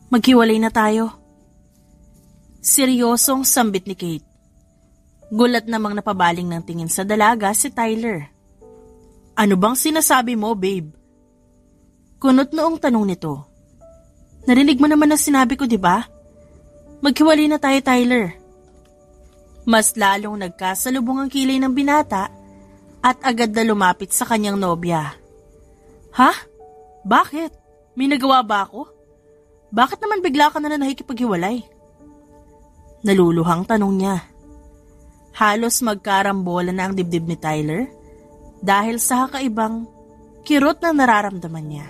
Maghiwalay na tayo. Seryosong sambit ni Kate. Gulat namang napabaling ng tingin sa dalaga si Tyler. Ano bang sinasabi mo, babe? Kunot noong tanong nito. Narinig mo naman ang sinabi ko, di ba? Maghiwalay na tayo, Tyler. Mas lalong nagkasalubong ang kilay ng binata at agad na lumapit sa kanyang nobya. Ha? Bakit? May nagawa ba ako? Bakit naman bigla ka na nakikipaghiwalay? Naluluhang tanong niya. Halos magkarambola na ang dibdib ni Tyler dahil sa kakaibang kirot na nararamdaman niya.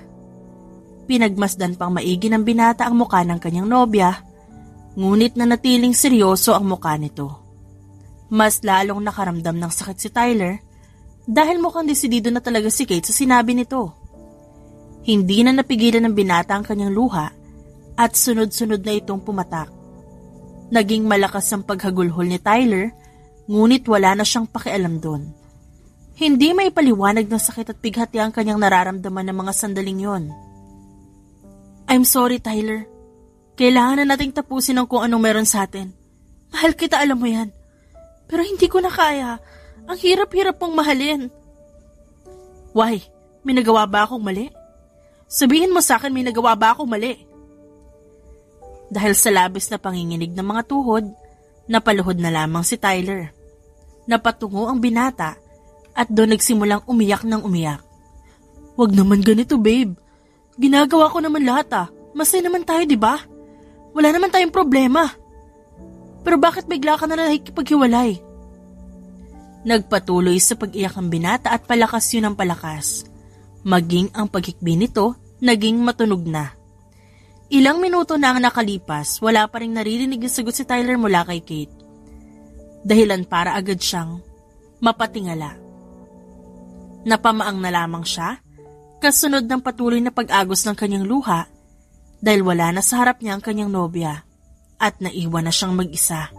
Pinagmasdan pang maigi ng binata ang mukha ng kanyang nobya, ngunit nanatiling seryoso ang mukha nito. Mas lalong nakaramdam ng sakit si Tyler dahil mukhang desidido na talaga si Kate sa sinabi nito. Hindi na napigilan ng binata ang kanyang luha at sunod-sunod na itong pumatak. Naging malakas ang paghagulhol ni Tyler, ngunit wala na siyang pakialam doon. Hindi may paliwanag ng sakit at pighati ang kanyang nararamdaman ng mga sandaling yon. I'm sorry, Tyler. Kailangan na nating tapusin ang kung anong meron sa atin. Mahal kita, alam mo yan. Pero hindi ko na kaya. Ang hirap-hirap pong mahalin. Why? May nagawa ba akong mali? Sabihin mo sa akin, may nagawa ba akong mali? Dahil sa labis na panginginig ng mga tuhod, napaluhod na lamang si Tyler. Napatungo ang binata at doon nagsimulang umiyak ng umiyak. Wag naman ganito, babe. Ginagawa ko naman lahat Masaya naman tayo, di ba? Wala naman tayong problema. Pero bakit bigla ka na nakikipaghiwalay? Nagpatuloy sa pag-iyak ang binata at palakas yun ang palakas. Maging ang paghikbi nito, naging matunog na. Ilang minuto na ang nakalipas, wala pa rin naririnig na sagot si Tyler mula kay Kate. Dahilan para agad siyang mapatingala. Napamaang na lamang siya, kasunod ng patuloy na pag-agos ng kanyang luha dahil wala na sa harap niya ang kanyang nobya at naiwan na siyang mag-isa.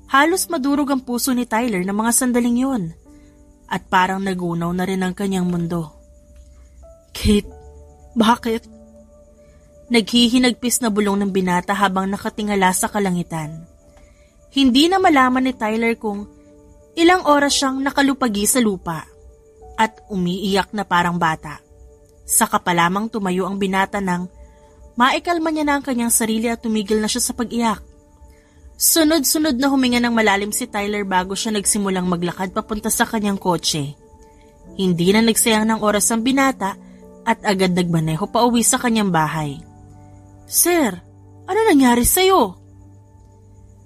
Halos madurog ang puso ni Tyler ng mga sandaling yon at parang nagunaw na rin ang kanyang mundo. Kate, bakit? Naghihinagpis na bulong ng binata habang nakatingala sa kalangitan. Hindi na malaman ni Tyler kung ilang oras siyang nakalupagi sa lupa at umiiyak na parang bata. Saka pa lamang tumayo ang binata nang maikalma niya na ang kanyang sarili at tumigil na siya sa pag-iyak. Sunod-sunod na huminga ng malalim si Tyler bago siya nagsimulang maglakad papunta sa kanyang kotse. Hindi na nagsayang ng oras ang binata at agad nagmaneho pa uwi sa kanyang bahay. Sir, ano nangyari sa'yo?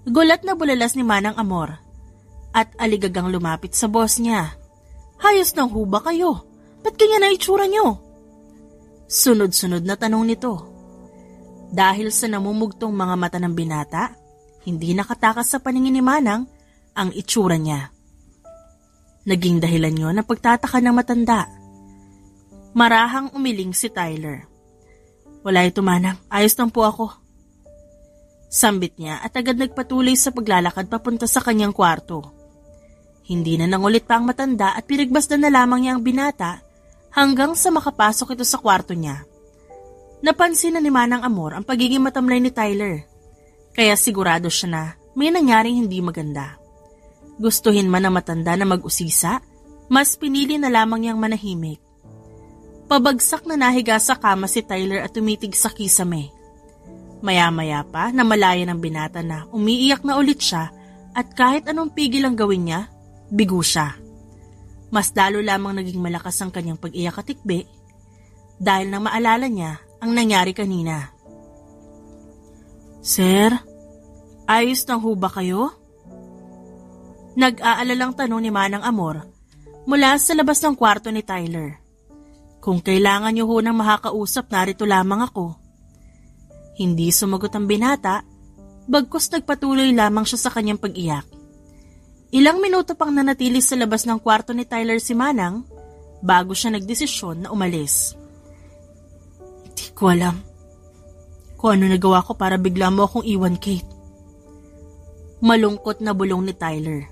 Gulat na bulalas ni Manang Amor at aligagang lumapit sa boss niya. Hayos ng huba kayo? Ba't ganyan na itsura niyo? Sunod-sunod na tanong nito. Dahil sa namumugtong mga mata ng binata, hindi nakatakas sa paningin ni Manang ang itsura niya. Naging dahilan yon ang pagtataka ng matanda. Marahang umiling si Tyler. Wala ito, Manang. Ayos lang po ako. Sambit niya at agad nagpatuloy sa paglalakad papunta sa kanyang kwarto. Hindi na nangulit pa ang matanda at pinagbasdan na lamang niya ang binata hanggang sa makapasok ito sa kwarto niya. Napansin na ni Manang Amor ang pagiging matamlay ni Tyler, kaya sigurado siya na may nangyaring hindi maganda. Gustuhin man ng matanda na mag-usisa, mas pinili na lamang niyang manahimik. Pabagsak na nahiga sa kama si Tyler at tumitig sa kisame. Maya-maya pa namalaya ng binata na umiiyak na ulit siya at kahit anong pigil ang gawin niya, bigo siya. Mas lalo lamang naging malakas ang kanyang pag-iyak at tikbi dahil nang maalala niya ang nangyari kanina. Sir, ayos ng huba kayo? Nag-aalalang tanong ni Manang Amor mula sa labas ng kwarto ni Tyler. Kung kailangan niyo ho ng makakausap, narito lamang ako. Hindi sumagot ang binata, bagkus nagpatuloy lamang siya sa kanyang pag-iyak. Ilang minuto pang nanatili sa labas ng kwarto ni Tyler si Manang bago siya nagdesisyon na umalis. Hindi ko alam kung ano nagawa ko para bigla mo akong iwan, Kate. Malungkot na bulong ni Tyler.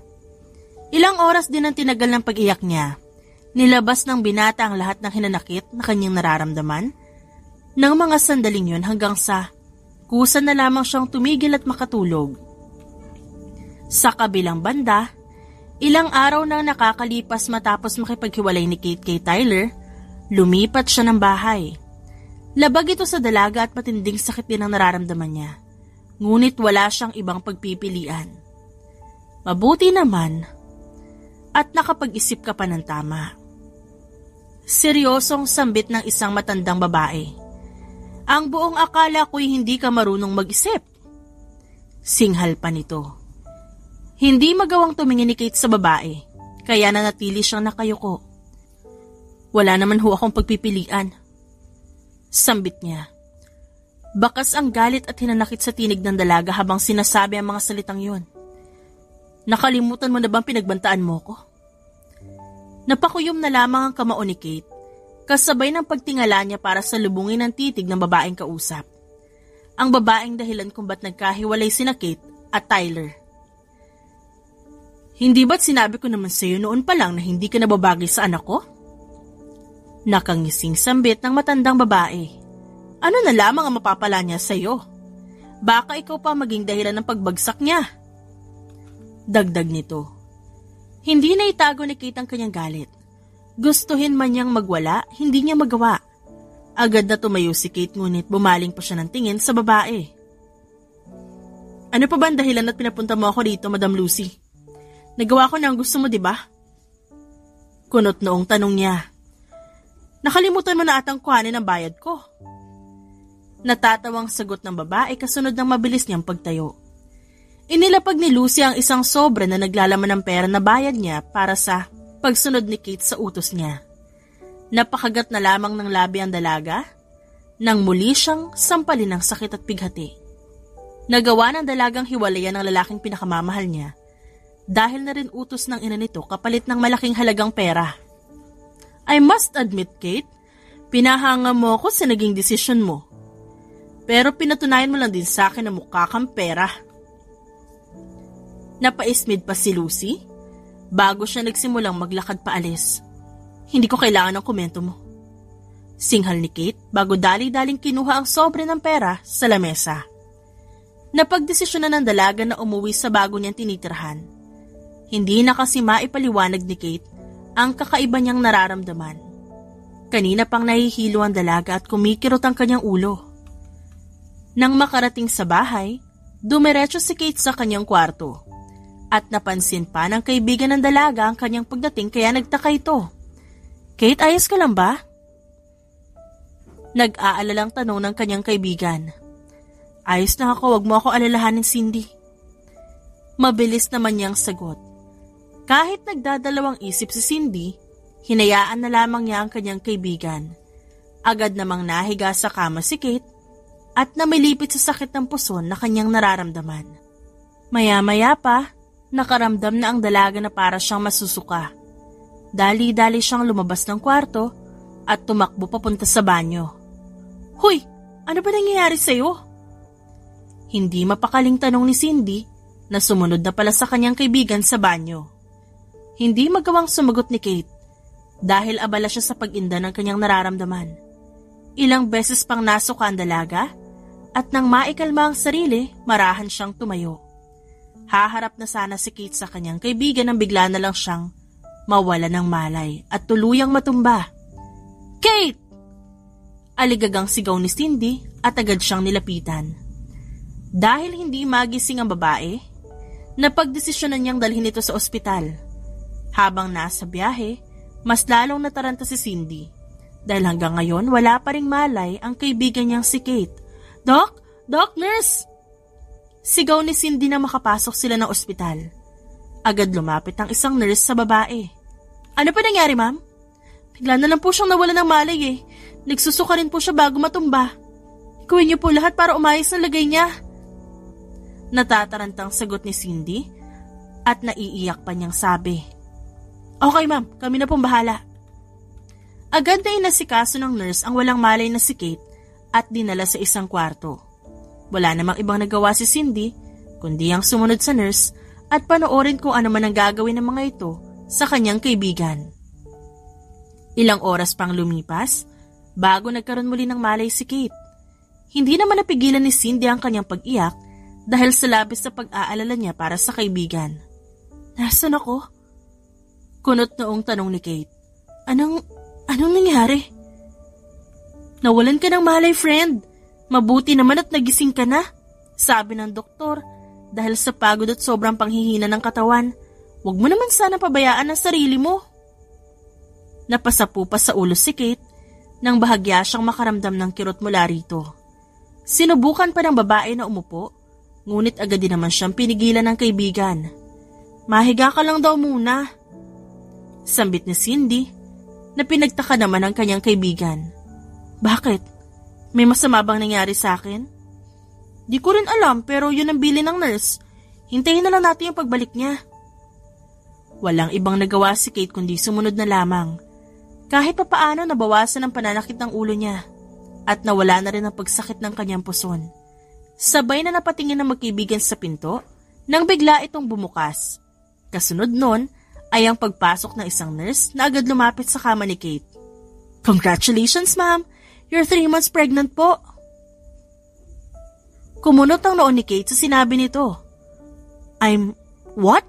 Ilang oras din ang tinagal ng pag-iyak niya. Nilabas ng binata ang lahat ng hinanakit na kanyang nararamdaman ng mga sandaling yun hanggang sa Kusa na lamang siyang tumigil at makatulog. Sa kabilang banda, ilang araw nang nakakalipas matapos makipaghiwalay ni Kate kay Tyler, lumipat siya ng bahay. Labag ito sa dalaga at matinding sakit din ang nararamdaman niya. Ngunit wala siyang ibang pagpipilian. Mabuti naman at nakapag-isip ka pa ng tama. Seryosong sambit ng isang matandang babae. Ang buong akala ko'y hindi ka marunong mag-isip. Singhal pa nito. Hindi magawang tumingin ni Kate sa babae, kaya nanatili siyang nakayuko. Wala naman ho akong pagpipilian. Sambit niya. Bakas ang galit at hinanakit sa tinig ng dalaga habang sinasabi ang mga salitang yun. Nakalimutan mo na bang pinagbantaan mo ko? Napakuyom na lamang ang kamao ni Kate, kasabay ng pagtingala niya para sa lubungin ng titig ng babaeng kausap. Ang babaeng dahilan kung ba't nagkahiwalay sina Kate at Tyler. Hindi ba't sinabi ko naman sa'yo noon pa lang na hindi ka nababagay sa anak ko? Nakangising sambit ng matandang babae. Ano na lamang ang mapapala niya sa'yo? Baka ikaw pa maging dahilan ng pagbagsak niya. Dagdag nito. Hindi na itago ni Kate ang kanyang galit. Gustuhin man niyang magwala, hindi niya magawa. Agad na tumayo si Kate ngunit bumaling pa siya ng tingin sa babae. Ano pa ba ang dahilan at pinapunta mo ako dito, Madam Lucy? Nagawa ko na ang gusto mo, di ba? Kunot noong tanong niya. Nakalimutan mo na atang kuhanin ang bayad ko. Natatawang sagot ng babae kasunod ng mabilis niyang pagtayo. Inilapag ni Lucy ang isang sobra na naglalaman ng pera na bayad niya para sa pagsunod ni Kate sa utos niya. Napakagat na lamang ng labi ang dalaga nang muli siyang sampalin ng sakit at pighati. Nagawa ng dalagang hiwalayan ng lalaking pinakamamahal niya dahil na rin utos ng ina nito kapalit ng malaking halagang pera. I must admit, Kate, pinahanga mo ako sa naging desisyon mo. Pero pinatunayan mo lang din sa akin na mukha kang pera. Napaismid pa si Lucy bago siya nagsimulang maglakad paalis. Hindi ko kailangan ng komento mo. Singhal ni Kate bago dali-daling kinuha ang sobre ng pera sa lamesa. Napagdesisyon na ng dalaga na umuwi sa bago niyang tinitirhan. Hindi na kasi maipaliwanag ni Kate ang kakaiba niyang nararamdaman. Kanina pang nahihilo ang dalaga at kumikirot ang kanyang ulo. Nang makarating sa bahay, dumiretso si Kate sa kanyang kwarto. At napansin pa ng kaibigan ng dalaga ang kanyang pagdating kaya nagtaka ito. Kate, ayos ka lang ba? Nag-aalalang tanong ng kanyang kaibigan. Ayos na ako, wag mo ako alalahanin, Cindy. Mabilis naman niyang sagot. Kahit nagdadalawang isip si Cindy, hinayaan na lamang niya ang kanyang kaibigan. Agad namang nahiga sa kama si Kate at namilipit sa sakit ng puson na kanyang nararamdaman. Maya-maya pa, nakaramdam na ang dalaga na para siyang masusuka. Dali-dali siyang lumabas ng kwarto at tumakbo papunta sa banyo. Hoy, ano ba nangyayari sa'yo? Hindi mapakaling tanong ni Cindy na sumunod na pala sa kanyang kaibigan sa banyo. Hindi magawang sumagot ni Kate dahil abala siya sa pag-inda ng kanyang nararamdaman. Ilang beses pang nasuka ang dalaga at nang maikalma ang sarili, marahan siyang tumayo. Haharap na sana si Kate sa kanyang kaibigan nang bigla na lang siyang mawala ng malay at tuluyang matumba. Kate! Aligagang sigaw ni Cindy at agad siyang nilapitan. Dahil hindi magising ang babae, napagdesisyonan niyang dalhin ito sa ospital. Habang nasa biyahe, mas lalong nataranta si Cindy. Dahil hanggang ngayon wala pa ring malay ang kaibigan niyang si Kate. Doc! Doc, nurse! Sigaw ni Cindy na makapasok sila ng ospital. Agad lumapit ang isang nurse sa babae. Ano pa nangyari, ma'am? Bigla na lang po siyang nawala ng malay eh. Nagsusuka rin po siya bago matumba. Gawin niyo po lahat para umayos ang lagay niya. Natatarantang sagot ni Cindy at naiiyak pa niyang sabi. Okay, ma'am, kami na pong bahala. Agad na inasikaso ng nurse ang walang malay na si Kate at dinala sa isang kwarto. Wala namang ibang nagawa si Cindy, kundi ang sumunod sa nurse at panoorin kung ano man ang gagawin ng mga ito sa kanyang kaibigan. Ilang oras pang lumipas, bago nagkaroon muli ng malay si Kate. Hindi naman napigilan ni Cindy ang kanyang pag-iyak dahil sa labis na pag-aalala niya para sa kaibigan. Nasaan ako? Kunot noong tanong ni Kate. Anong nangyari? Nawalan ka ng malay, friend. Mabuti naman at nagising ka na, sabi ng doktor. Dahil sa pagod at sobrang panghihina ng katawan, huwag mo naman sana pabayaan ang sarili mo. Napasapu pa sa ulo si Kate nang bahagya siyang makaramdam ng kirot mula rito. Sinubukan pa ng babae na umupo, ngunit agad din naman siyang pinigilan ng kaibigan. Mahiga ka lang daw muna. Sambit ni Cindy na pinagtaka naman ng kanyang kaibigan. Bakit? May masama bang nangyari sa akin? Di ko rin alam pero yun ang bilin ng nurse. Hintayin na lang natin yung pagbalik niya. Walang ibang nagawa si Kate kundi sumunod na lamang. Kahit papaano nabawasan ang pananakit ng ulo niya at nawala na rin ang pagsakit ng kanyang puson. Sabay na napatingin ng magkaibigan sa pinto nang bigla itong bumukas. Kasunod nun ay ang pagpasok ng isang nurse na agad lumapit sa kama ni Kate. Congratulations, ma'am! You're 3 months pregnant po! Kumunot ang noon ni Kate sa sinabi nito. What?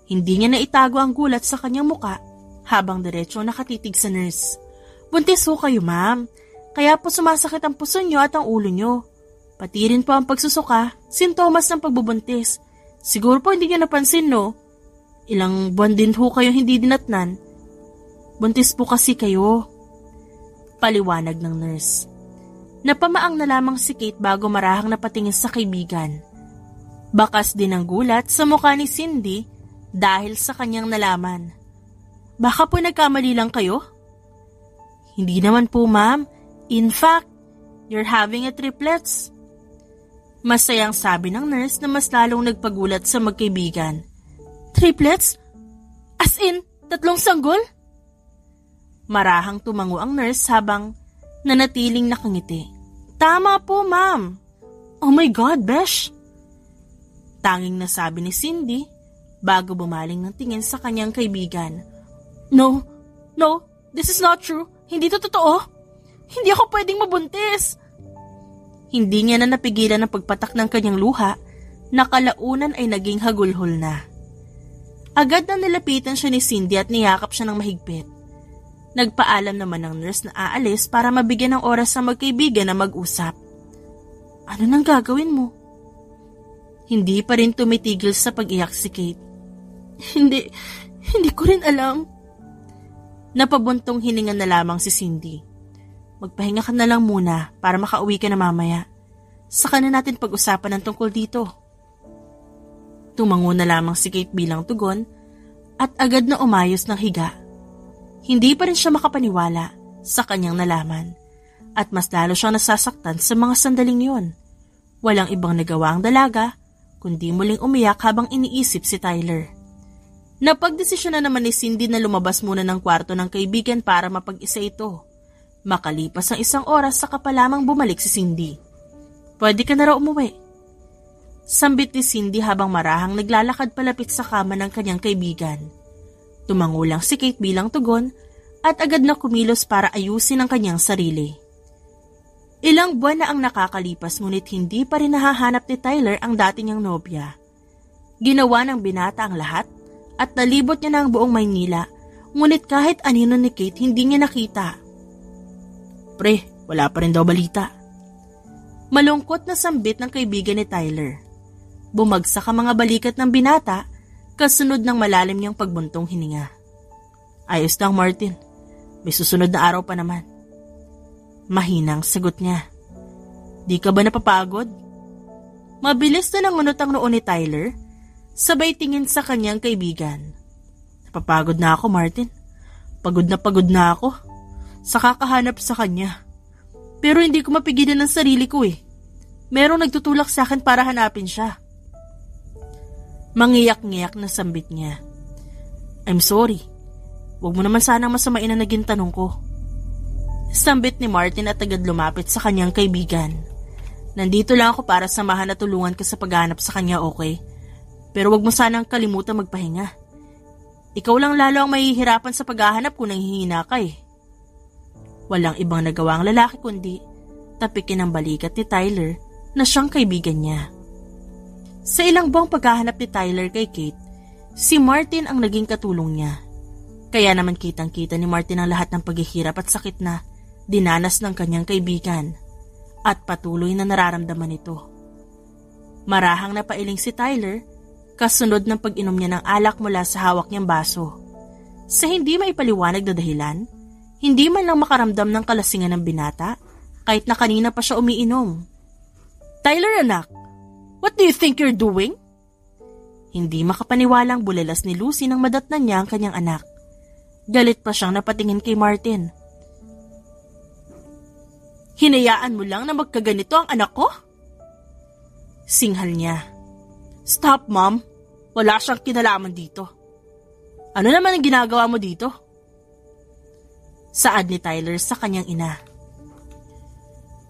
Hindi niya naitago ang gulat sa kanyang muka habang diretso nakatitig sa nurse. Buntis ho kayo, ma'am. Kaya po sumasakit ang puso niyo at ang ulo niyo. Pati rin po ang pagsusuka, sintomas ng pagbubuntis. Siguro po hindi niyo napansin, no? Ilang buwan din ho kayo hindi dinatnan. Buntis po kasi kayo. Paliwanag ng nurse. Napamaang na lamang si Kate bago marahang napatingin sa kaibigan. Bakas din ang gulat sa mukha ni Cindy dahil sa kanyang nalaman. Baka po nagkamali lang kayo? Hindi naman po, ma'am. In fact, you're having a triplets. Masayang sabi ng nurse na mas lalong nagpagulat sa magkaibigan. Triplets? As in, 3 sanggol? Marahang tumango ang nurse habang nanatiling nakangiti. Tama po, ma'am. Oh my God, Besh! Tanging nasabi ni Cindy bago bumaling ng tingin sa kanyang kaibigan. No, this is not true. Hindi to totoo. Hindi ako pwedeng mabuntis. Hindi niya na napigilan ang pagpatak ng kanyang luha na kalaunan ay naging hagulhol na. Agad na nilapitan siya ni Cindy at niyakap siya ng mahigpit. Nagpaalam naman ng nurse na aalis para mabigyan ng oras sa magkaibigan na mag-usap. Ano nang gagawin mo? Hindi pa rin tumitigil sa pag-iyak si Kate. Hindi ko rin alam. Napabuntong hininga na lamang si Cindy. Magpahinga ka na lang muna para makauwi ka na mamaya. Saka na natin pag-usapan ng tungkol dito. Tumango na lamang si Kate bilang tugon at agad na umayos ng higa. Hindi pa rin siya makapaniwala sa kanyang nalaman at mas lalo siyang nasasaktan sa mga sandaling yon. Walang ibang nagawa ang dalaga kundi muling umiyak habang iniisip si Tyler. Napagdesisyon na naman ni Cindy na lumabas muna ng kwarto ng kaibigan para mapag-isa ito. Makalipas ang 1 oras saka pa lamang bumalik si Cindy. Pwede ka na raw umuwi. Sambit ni Cindy habang marahang naglalakad palapit sa kama ng kanyang kaibigan. Tumango lang si Kate bilang tugon at agad na kumilos para ayusin ang kanyang sarili. Ilang buwan na ang nakakalipas ngunit hindi pa rin nahahanap ni Tyler ang dati niyang nobya. Ginawa ng binata ang lahat at nalibot niya na ang buong Maynila ngunit kahit anino ni Kate hindi niya nakita. Pre, wala pa rin daw balita. Malungkot na sambit ng kaibigan ni Tyler. Bumagsak ang mga balikat ng binata kasunod ng malalim niyang pagbuntong hininga. Ayos lang, Martin. May susunod na araw pa naman. Mahinang sagot niya. Di ka ba napapagod? Mabilis na nangunot ang noo ni Tyler, sabay tingin sa kanyang kaibigan. Napapagod na ako, Martin. Pagod na ako sa kakahanap sa kanya. Pero hindi ko mapigilan ang sarili ko eh. Merong nagtutulak sa akin para hanapin siya. Mangiyak-ngiyak na sambit niya. I'm sorry. Huwag mo naman sanang masamain na naging tanong ko. Sambit ni Martin at agad lumapit sa kanyang kaibigan. Nandito lang ako para samahan at tulungan ka sa paghanap sa kanya, okay? Pero huwag mo sanang kalimutan magpahinga. Ikaw lang lalo ang mahihirapan sa paghahanap kung nanghihina ka eh. Walang ibang nagawa ang lalaki kundi tapikin ang balikat ni Tyler na siyang kaibigan niya. Sa ilang buwang paghahanap ni Tyler kay Kate, si Martin ang naging katulong niya. Kaya naman kitang-kita ni Martin ang lahat ng paghihirap at sakit na dinanas ng kanyang kaibigan at patuloy na nararamdaman ito. Marahang napailing si Tyler kasunod ng pag-inom niya ng alak mula sa hawak niyang baso. Sa hindi maipaliwanag na dahilan, hindi man lang makaramdam ng kalasingan ng binata kahit na kanina pa siya umiinom. "Tyler anak, what do you think you're doing?" Hindi makapaniwalang bulelas ni Lucy nang madatnan niya ang kanyang anak. Galit pa siyang napatingin kay Martin. "Hinayaan mo lang na magkaganito ang anak ko?" Singhal niya. "Stop, Mom. Wala siyang kinalaman dito." "Ano naman ang ginagawa mo dito?" Saad ni Tyler sa kanyang ina.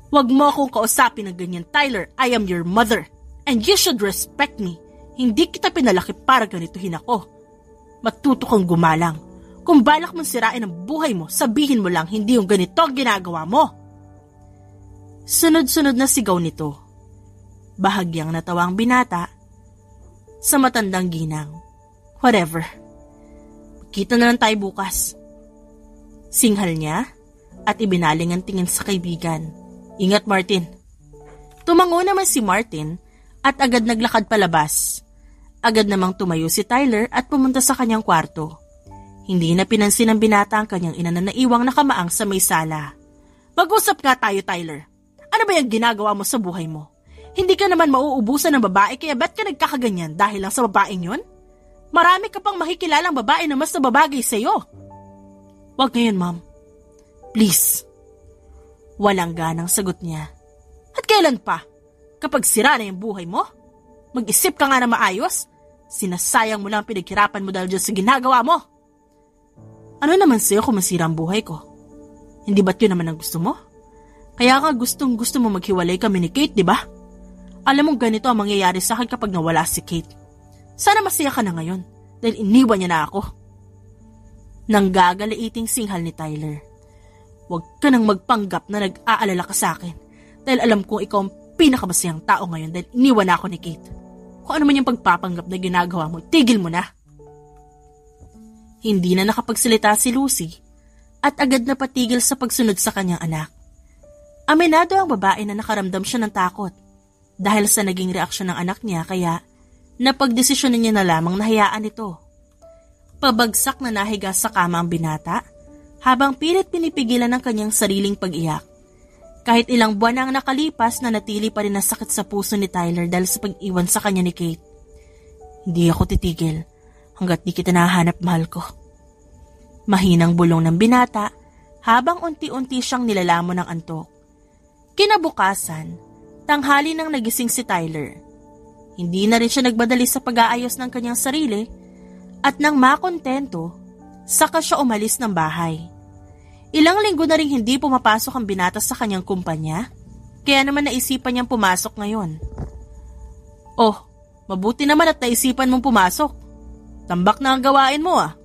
"Huwag mo akong kausapin ng ganyan, Tyler. I am your mother, and you should respect me. Hindi kita pinalaki para ganituhin ako. Matuto kang gumalang. Kung balak mong sirain ang buhay mo, sabihin mo lang hindi yung ganito ang ginagawa mo." Sunod-sunod na sigaw nito. Bahagyang natawa ang binata sa matandang ginang. "Whatever. Kita na lang tayo bukas." Singhal niya at ibinaling ang tingin sa kaibigan. "Ingat, Martin." Tumango naman si Martin at agad naglakad palabas. Agad namang tumayo si Tyler at pumunta sa kanyang kwarto. Hindi na pinansin ng binata ang kanyang ina na naiwang nakamaang sa may sala. "Mag-usap nga tayo, Tyler. Ano ba yung ginagawa mo sa buhay mo? Hindi ka naman mauubusan ng babae kaya ba't ka nagkakaganyan dahil lang sa babaeng yun? Marami ka pang makikilalang babae na mas nababagay sa'yo." "Wag ngayon, Ma'am. Please." Walang ganang sagot niya. "At kailan pa? Kapag sira na yung buhay mo? Mag-isip ka nga na maayos. Sinasayang mo lang pinaghirapan mo dahil dyan sa ginagawa mo." "Ano naman sa'yo kung masira ang buhay ko? Hindi ba't yun naman ang gusto mo? Kaya ka gustong gusto mo maghiwalay kami ni Kate, di ba? Alam mong ganito ang mangyayari sa akin kapag nawala si Kate. Sana masaya ka na ngayon dahil iniwan niya na ako." Nanggagaliiting singhal ni Tyler. "Huwag ka nang magpanggap na nag-aalala ka sa akin dahil alam kong ikaw ang pinakamasayang tao ngayon dahil iniwan na ako ni Kate. Kung ano man yung pagpapanggap na ginagawa mo, tigil mo na." Hindi na nakapagsalita si Lucy at agad na patigil sa pagsunod sa kanyang anak. Aminado ang babae na nakaramdam siya ng takot dahil sa naging reaksyon ng anak niya kaya napagdesisyonan niya na lamang na hayaan ito. Pabagsak na nahiga sa kama ang binata habang pilit pinipigilan ng kanyang sariling pag-iyak. Kahit ilang buwan na ang nakalipas na natili pa rin ang sakit sa puso ni Tyler dahil sa pag-iwan sa kanya ni Kate. "Hindi ako titigil hanggat di kita nahanap, mahal ko." Mahinang bulong ng binata habang unti-unti siyang nilalamon ng antok. Kinabukasan, tanghali nang nagising si Tyler. Hindi na rin siya nagbadali sa pag-aayos ng kanyang sarili at nang makontento, saka siya umalis ng bahay. Ilang linggo na rin hindi pumapasok ang binata sa kanyang kumpanya, kaya naman naisipan niyang pumasok ngayon. "Oh, mabuti naman at naisipan mong pumasok. Tambak na ang gawain mo ah."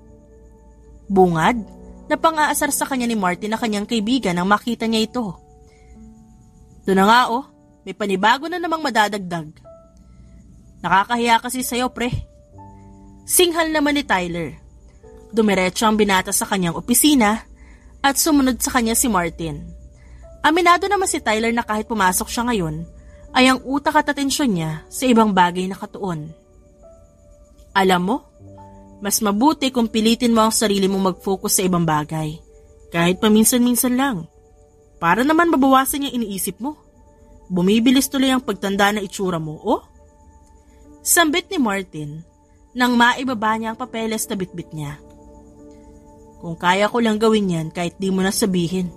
Bungad na pang-aasar sa kanya ni Martin na kanyang kaibigan nang makita niya ito. "Ito na nga oh, may panibago na namang madadagdag." "Nakakahiya kasi sa'yo, pre." Singhal naman ni Tyler. Dumiretso ang binata sa kanyang opisina at sumunod sa kanya si Martin. Aminado naman si Tyler na kahit pumasok siya ngayon, ay ang utak at atensyon niya sa ibang bagay na katuon. "Alam mo, mas mabuti kung pilitin mo ang sarili mong mag-focus sa ibang bagay, kahit paminsan-minsan lang, para naman mabawasan yung iniisip mo. Bumibilis tuloy ang pagtanda na itsura mo, oh." Sambit ni Martin nang maibaba niya ang papeles na bitbit niya. "Kung kaya ko lang gawin yan kahit di mo na sabihin."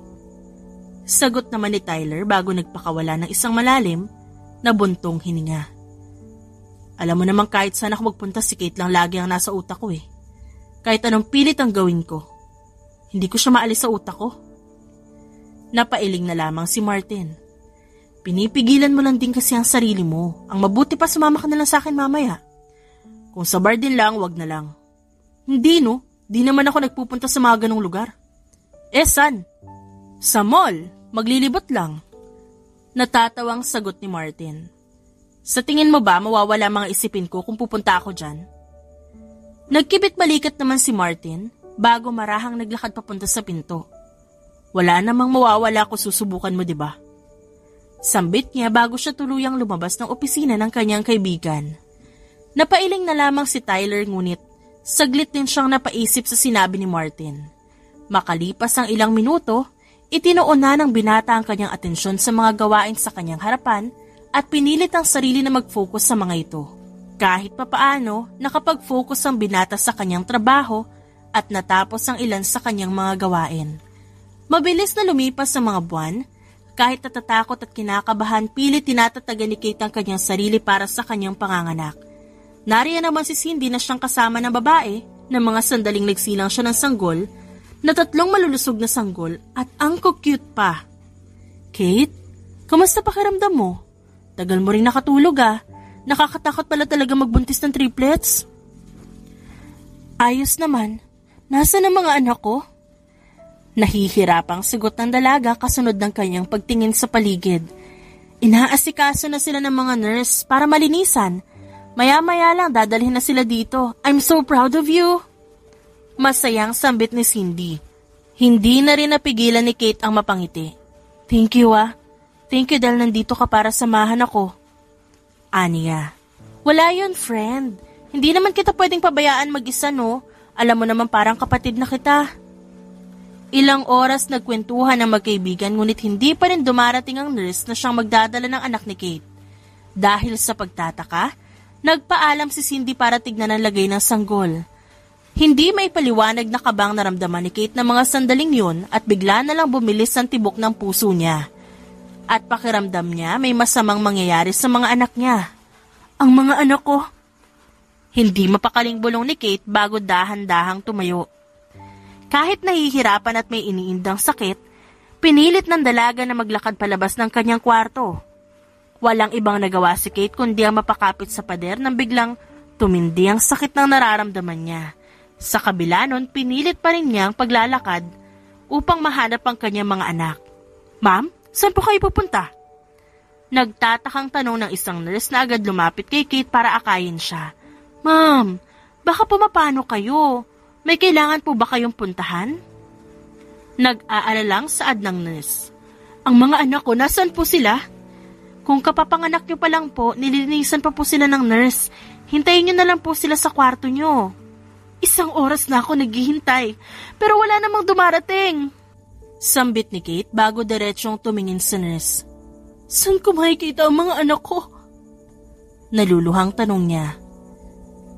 Sagot naman ni Tyler bago nagpakawala ng isang malalim na buntong hininga. "Alam mo naman kahit saan ako magpunta si Kate lang lagi ang nasa utak ko eh. Kahit anong pilit ang gawin ko, hindi ko siya maalis sa utak ko." Napailing na lamang si Martin. "Pinipigilan mo lang din kasi ang sarili mo. Ang mabuti pa sumama ka na lang sa akin mamaya. Kung sa bar din lang, wag na lang." "Hindi no, di naman ako nagpupunta sa mga ganong lugar." "Eh san? Sa mall, maglilibot lang. Natatawang sagot ni Martin. Sa tingin mo ba mawawala mga isipin ko kung pupunta ako dyan? Nagkibit balikat naman si Martin bago marahang naglakad papunta sa pinto. Wala namang mawawala kung susubukan mo, diba? Sambit niya bago siya tuluyang lumabas ng opisina ng kanyang kaibigan. Napailing na lamang si Tyler ngunit saglit din siyang napaisip sa sinabi ni Martin. Makalipas ang ilang minuto, itinuon na ng binata ang kanyang atensyon sa mga gawain sa kanyang harapan at pinilit ang sarili na mag-focus sa mga ito. Kahit papaano, nakapag-focus ang binata sa kanyang trabaho at natapos ang ilan sa kanyang mga gawain. Mabilis na lumipas ang mga buwan, kahit natatakot at kinakabahan, pilit tinatatagan ni Kate ang kanyang sarili para sa kanyang panganganak. Nariyan naman si Cindy na siyang kasama ng babae na mga sandaling nagsilang siya ng sanggol na 3 malulusog na sanggol at ang cute pa. Kate, kamusta pakiramdam mo? Tagal mo rin nakatulog ah. Nakakatakot pala talaga magbuntis ng triplets. Ayos naman. Nasaan ang mga anak ko? Nahihirapang sagot ng dalaga kasunod ng kanyang pagtingin sa paligid. Inaasikaso na sila ng mga nurse para malinisan. Maya-maya lang dadalhin na sila dito. I'm so proud of you. Masayang sambit ni Cindy. Hindi na rin napigilan ni Kate ang mapangiti. Thank you ah. Thank you dahil nandito ka para samahan ako. Aniya. Wala yun, friend. Hindi naman kita pwedeng pabayaan mag-isa, no? Alam mo naman parang kapatid na kita. Ilang oras nagkwentuhan ng magkaibigan ngunit hindi pa rin dumarating ang nurse na siyang magdadala ng anak ni Kate. Dahil sa pagtataka, nagpaalam si Cindy para tignan ang lagay ng sanggol. Hindi may paliwanag na kabang naramdaman ni Kate ng mga sandaling yun at bigla na lang bumilis ang tibok ng puso niya. At pakiramdam niya may masamang mangyayari sa mga anak niya. Ang mga anak ko. Hindi mapakaling bulong ni Kate bago dahan-dahang tumayo. Kahit nahihirapan at may iniindang sakit, pinilit ng dalaga na maglakad palabas ng kanyang kwarto. Walang ibang nagawa si Kate kundi ang mapakapit sa pader nang biglang tumindi ang sakit ng nararamdaman niya. Sa kabila nun, pinilit pa rin niya ang paglalakad upang mahanap ang kanyang mga anak. Ma'am? Saan po kayo pupunta? Nagtatakang tanong ng isang nurse na agad lumapit kay Kate para akayin siya. Ma'am, baka pumapano kayo? May kailangan po ba kayong puntahan? Nag-aalalang saad ng nurse. Ang mga anak ko, nasaan po sila? Kung kapapanganak nyo pa lang po, nililinisan pa po sila ng nurse. Hintayin nyo na lang po sila sa kwarto nyo. 1 oras na ako naghihintay, pero wala namang dumarating. Sambit ni Kate bago diretsyong tumingin sa nurse. Saan ko makikita ang mga anak ko? Naluluhang tanong niya.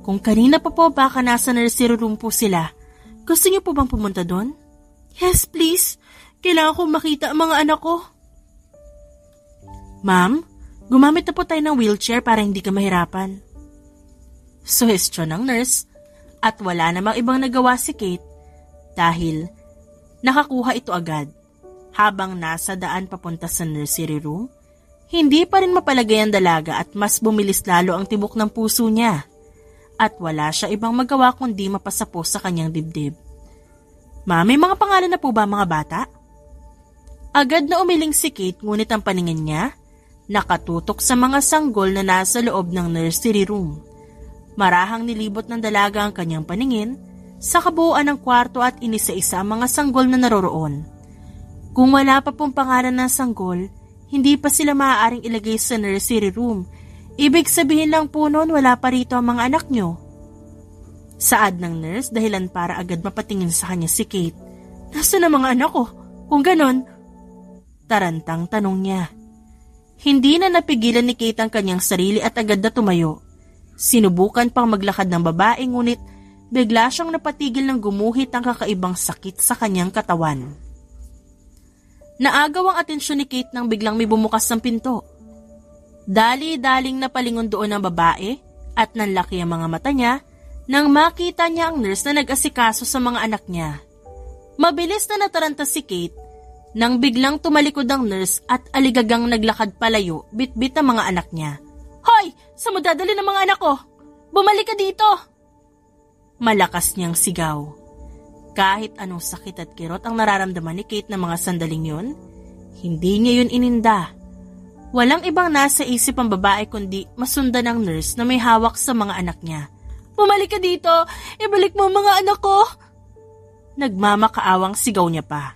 Kung kanina pa po baka nasa nursery room po sila, gusto niyo po bang pumunta doon? Yes, please. Kailangan ko makita ang mga anak ko. Ma'am, gumamit na po tayo ng wheelchair para hindi ka mahirapan. Suhestyon ng nurse at wala namang ibang nagawa si Kate dahil nakakuha ito agad. Habang nasa daan papunta sa nursery room, hindi pa rin mapalagay ang dalaga at mas bumilis lalo ang tibok ng puso niya. At wala siya ibang magawa kundi mapasapos sa kanyang dibdib. Ma, may mga pangalan na po ba mga bata? Agad na umiling si Kate ngunit ang paningin niya nakatutok sa mga sanggol na nasa loob ng nursery room. Marahang nilibot ng dalaga ang kanyang paningin sa kabuuan ng kwarto at inisa-isa ang mga sanggol na naroroon. Kung wala pa pong pangalan ng sanggol, hindi pa sila maaaring ilagay sa nursery room. Ibig sabihin lang po noon wala pa rito ang mga anak nyo. Saad ng nurse dahilan para agad mapatingin sa kanya si Kate. Nasaan ang mga anak ko? Kung ganon, tarantang tanong niya. Hindi na napigilan ni Kate ang kanyang sarili at agad na tumayo. Sinubukan pang maglakad ng babae ngunit bigla siyang napatigil ng gumuhit ang kakaibang sakit sa kanyang katawan. Naagaw ang atensyon ni Kate nang biglang may bumukas ng pinto. Dali-daling napalingon doon ang babae at nanlaki ang mga mata niya nang makita niya ang nurse na nag-asikaso sa mga anak niya. Mabilis na nataranta si Kate nang biglang tumalikod ang nurse at aligagang naglakad palayo bit-bit ang mga anak niya. Hoy! Saan mo dadali ng mga anak ko? Bumalik ka dito! Malakas niyang sigaw. Kahit anong sakit at kirot ang nararamdaman ni Kate ng mga sandaling yun, hindi niya yun ininda. Walang ibang nasa isip ang babae kundi masundan ng nurse na may hawak sa mga anak niya. Bumalik ka dito! Ibalik mo ang mga anak ko! Nagmamakaawang sigaw niya pa.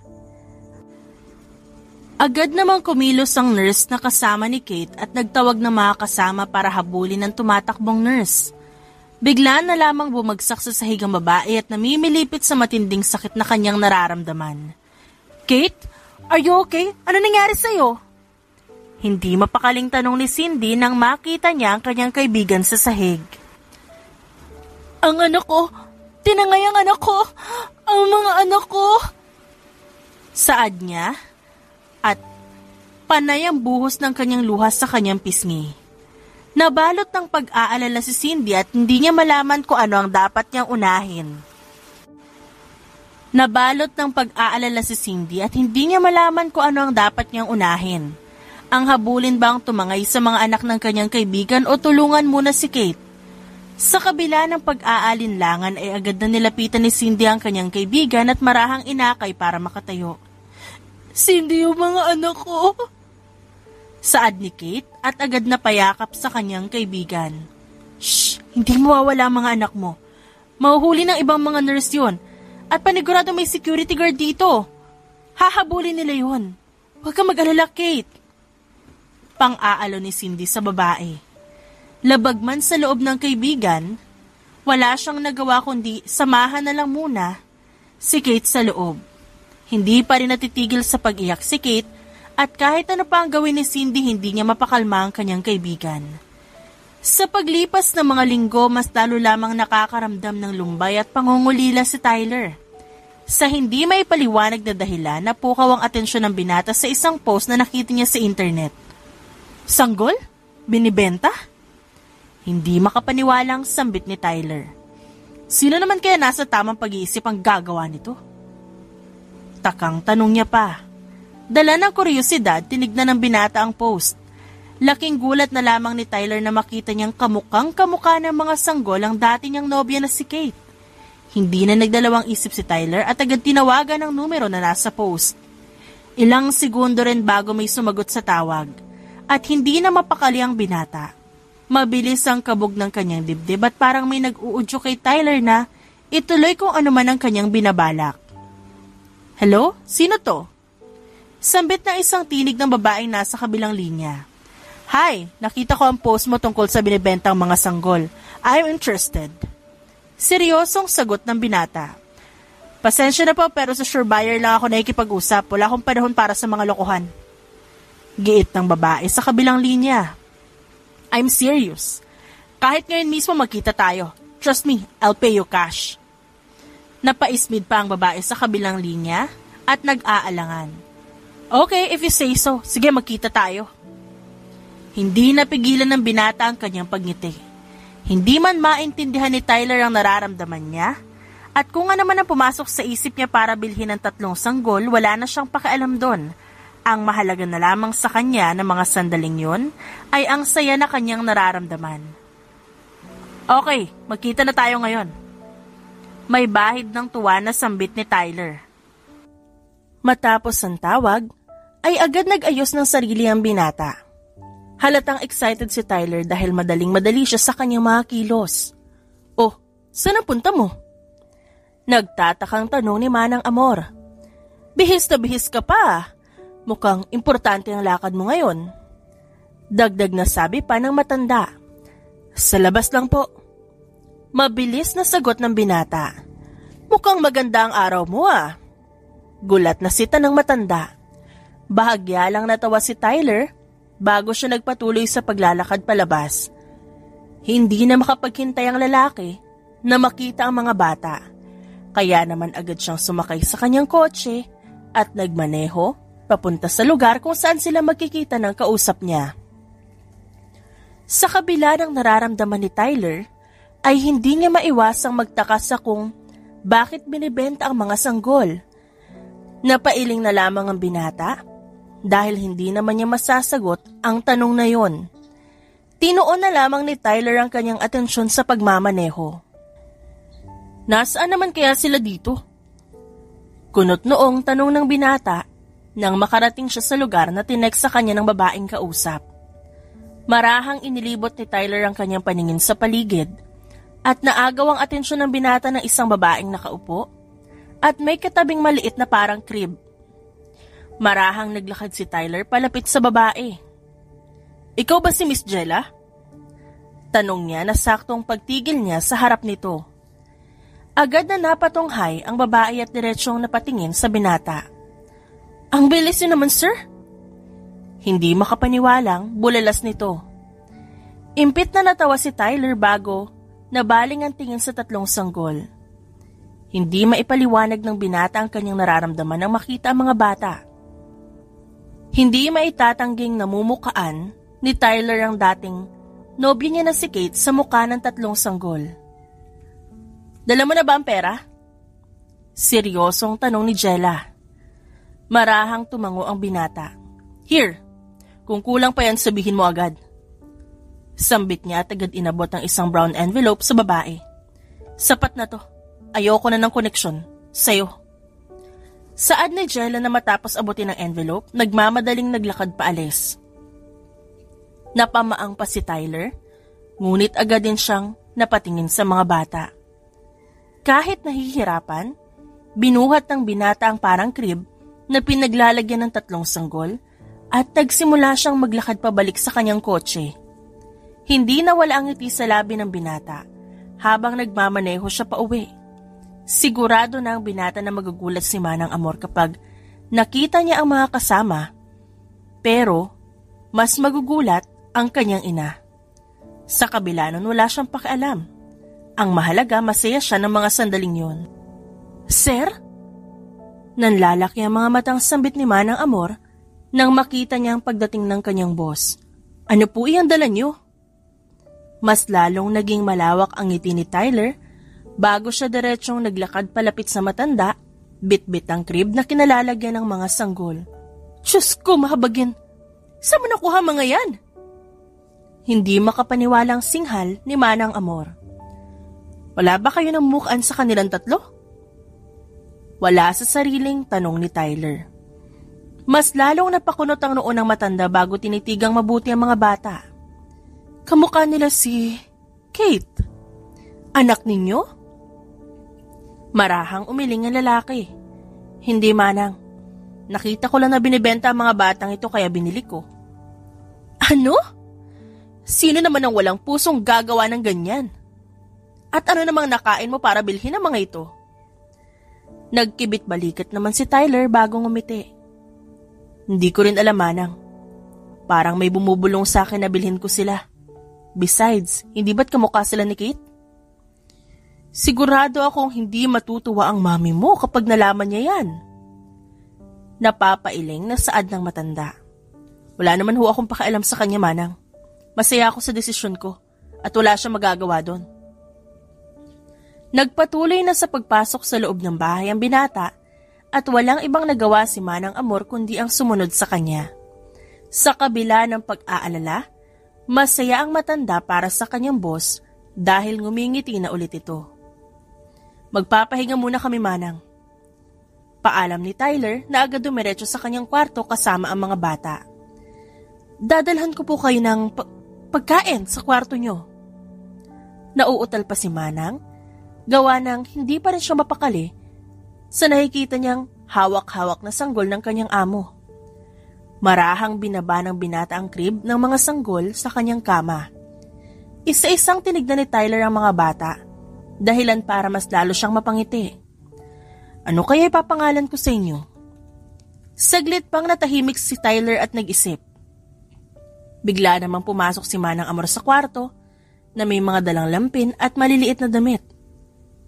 Agad namang kumilos ang nurse na kasama ni Kate at nagtawag ng mga kasama para habulin ang tumatakbong nurse. Bigla na lamang bumagsak sa sahig ang babae at namimilipit sa matinding sakit na kanyang nararamdaman. Kate, are you okay? Ano nangyari sa'yo? Hindi mapakaling tanong ni Cindy nang makita niya ang kanyang kaibigan sa sahig. Ang anak ko! Tinangay ang anak ko! Ang mga anak ko! Saad niya at panay ang buhos ng kanyang luha sa kanyang pisngi. Nabalot ng pag-aalala si Cindy at hindi niya malaman kung ano ang dapat niyang unahin. Ang habulin ba ang tumangay sa mga anak ng kanyang kaibigan o tulungan muna si Kate? Sa kabila ng pag-aalinlangan ay agad na nilapitan ni Cindy ang kanyang kaibigan at marahang inakay para makatayo. Cindy, yung mga anak ko! Saad ni Kate at agad na payakap sa kanyang kaibigan. Shh! Hindi mawawala ang mga anak mo. Mahuhuli ng ibang mga nurse yun. At panigurado may security guard dito. Hahabulin nila yun. Huwag kang mag-alala, Kate. Pang-aalo ni Cindy sa babae. Labag man sa loob ng kaibigan, wala siyang nagawa kundi samahan na lang muna si Kate sa loob. Hindi pa rin natitigil sa pag-iyak si Kate at kahit ano pa ang gawin ni Cindy, hindi niya mapakalma ang kanyang kaibigan. Sa paglipas ng mga linggo, mas lalo lamang nakakaramdam ng lumbay at pangungulila si Tyler. Sa hindi may paliwanag na dahilan, napukaw ang atensyon ng binata sa isang post na nakita niya sa internet. Sanggol? Binibenta? Hindi makapaniwalang sambit ni Tyler. Sino naman kaya nasa tamang pag-iisip ang gagawa nito? Takang tanong niya pa. Dala ng kuryosidad, tinignan ng binata ang post. Laking gulat na lamang ni Tyler na makita niyang kamukang-kamukha ng mga sanggol ang dati niyang nobya na si Kate. Hindi na nagdalawang isip si Tyler at agad tinawagan ang numero na nasa post. Ilang segundo rin bago may sumagot sa tawag at hindi na mapakali ang binata. Mabilis ang kabog ng kanyang dibdib at parang may nag-uudyo kay Tyler na ituloy kung ano man ang kanyang binabalak. Hello? Sino to? Sambit ng isang tinig ng babaeng nasa kabilang linya. Hi, nakita ko ang post mo tungkol sa binibentang mga sanggol. I'm interested. Seryosong sagot ng binata. Pasensya na po pero sa sure buyer lang ako nakikipag-usap. Wala akong panahon para sa mga lokohan. Giit ng babae sa kabilang linya. I'm serious. Kahit ngayon mismo magkita tayo. Trust me, I'll pay you cash. Napaismid pa ang babae sa kabilang linya at nag-aalangan. Okay, if you say so. Sige, magkita tayo. Hindi napigilan ng binata ang kanyang pagngiti. Hindi man maintindihan ni Tyler ang nararamdaman niya at kung ano man ang pumasok sa isip niya para bilhin ng 3 sanggol, wala na siyang pakialam doon. Ang mahalaga na lamang sa kanya ng mga sandaling yon ay ang saya na kanyang nararamdaman. Okay, magkita na tayo ngayon. May bahid ng tuwa na sambit ni Tyler. Matapos ang tawag, ay agad nag-ayos ng sarili ang binata. Halatang excited si Tyler dahil madaling-madali siya sa kanyang mga kilos. Oh, saan ang punta mo? Nagtatakang tanong ni Manang Amor. Bihis na bihis ka pa. Mukhang importante ang lakad mo ngayon. Dagdag na sabi pa ng matanda. Sa labas lang po. Mabilis na sagot ng binata. Mukhang maganda ang araw mo ah. Gulat na sita ng matanda. Bahagya lang natawa si Tyler bago siya nagpatuloy sa paglalakad palabas. Hindi na makapaghintay ang lalaki na makita ang mga bata. Kaya naman agad siyang sumakay sa kanyang kotse at nagmaneho papunta sa lugar kung saan sila magkikita ng kausap niya. Sa kabila ng nararamdaman ni Tyler, ay hindi niya maiwasang magtaka sa kung bakit binibenta ang mga sanggol. Napailing na lamang ang binata dahil hindi naman niya masasagot ang tanong na yon. Tinuon na lamang ni Tyler ang kanyang atensyon sa pagmamaneho. Nasaan naman kaya sila dito? Kunot noong tanong ng binata Nang makarating siya sa lugar na tinext sa kanya ng babaeng kausap. Marahang inilibot ni Tyler ang kanyang paningin sa paligid at naagaw ang atensyon ng binata ng isang babaeng nakaupo at may katabing maliit na parang crib. Marahang naglakad si Tyler palapit sa babae. "Ikaw ba si Miss Jella?" Tanong niya na saktong pagtigil niya sa harap nito. Agad na napatunghay ang babae at diretsyong napatingin sa binata. "Ang bilis niyo naman, sir." Hindi makapaniwalang bulalas nito. Impit na natawa si Tyler bago nabaling ang tingin sa tatlong sanggol. Hindi maipaliwanag ng binata ang kanyang nararamdaman nang makita ang mga bata. Hindi maitatangging namumukaan ni Tyler ang dating nobyo niya na si Kate sa mukha ng tatlong sanggol. "Dala mo na ba ang pera?" Seryosong tanong ni Jella. Marahang tumango ang binata. "Here, kung kulang pa yan sabihin mo agad." Sambit niya at agad inabot ang isang brown envelope sa babae. "Sapat na to. Ayoko na ng koneksyon. Sa'yo." Saad ni Jella na matapos abutin ang envelope, nagmamadaling naglakad paalis. Napamaang pa si Tyler, ngunit agad din siyang napatingin sa mga bata. Kahit nahihirapan, binuhat ng binata ang parang crib na pinaglalagyan ng tatlong sanggol at nagsimula siyang maglakad pabalik sa kanyang kotse. Hindi nawala ang ngiti sa labi ng binata habang nagmamaneho siya pauwi. Sigurado na ang binata na magugulat si Manang Amor kapag nakita niya ang mga kasama, pero mas magugulat ang kanyang ina. Sa kabila nun wala siyang pakialam. Ang mahalaga masaya siya ng mga sandaling yun. "Sir?" Nanlalaki ang mga matang sambit ni Manang Amor nang makita niya ang pagdating ng kanyang boss. "Ano po iyang dala niyo?" Mas lalong naging malawak ang ngiti ni Tyler bago siya diretsyong naglakad palapit sa matanda, bit-bit ang crib na kinalalagyan ng mga sanggol. "Diyos ko, mahabagin! Saan mo nakuha mga yan?" Hindi makapaniwalang singhal ni Manang Amor. "Wala ba kayo ng mukhaan sa kanilang tatlo?" Wala sa sariling tanong ni Tyler. Mas lalong napakunot ang noo ng matanda bago tinitigang mabuti ang mga bata. "Kamukha nila si Kate. Anak ninyo?" Marahang umiling ang lalaki. "Hindi, Manang. Nakita ko lang na binibenta ang mga batang ito kaya binili ko." "Ano? Sino naman ang walang pusong gagawa ng ganyan? At ano namang nakain mo para bilhin ang mga ito?" Nagkibit balikat naman si Tyler bago ngumiti. "Hindi ko rin alam, Manang. Parang may bumubulong sa akin na bilhin ko sila. Besides, hindi ba't kamukha sila ni Kate?" "Sigurado akong hindi matutuwa ang mami mo kapag nalaman niya yan." Napapailing na saad ng matanda. "Wala naman ho akong pakialam sa kanya, Manang. Masaya ako sa desisyon ko at wala siyang magagawa doon." Nagpatuloy na sa pagpasok sa loob ng bahay ang binata at walang ibang nagawa si Manang Amor kundi ang sumunod sa kanya. Sa kabila ng pag-aalala, masaya ang matanda para sa kanyang boss dahil ngumingiti na ulit ito. "Magpapahinga muna kami, Manang." Paalam ni Tyler na agad dumiretso sa kanyang kwarto kasama ang mga bata. "Dadalhan ko po kayo ng pagkain sa kwarto nyo." Nauutal pa si Manang, gawa ng hindi pa rin siya mapakali sa nakikita niyang hawak-hawak na sanggol ng kanyang amo. Marahang binaba ng binata ang crib ng mga sanggol sa kanyang kama. Isa-isang tinignan ni Tyler ang mga bata, dahilan para mas lalo siyang mapangiti. "Ano kaya ipapangalan ko sa inyo?" Saglit pang natahimik si Tyler at nag-isip. Bigla namang pumasok si Manang Amor sa kwarto na may mga dalang lampin at maliliit na damit.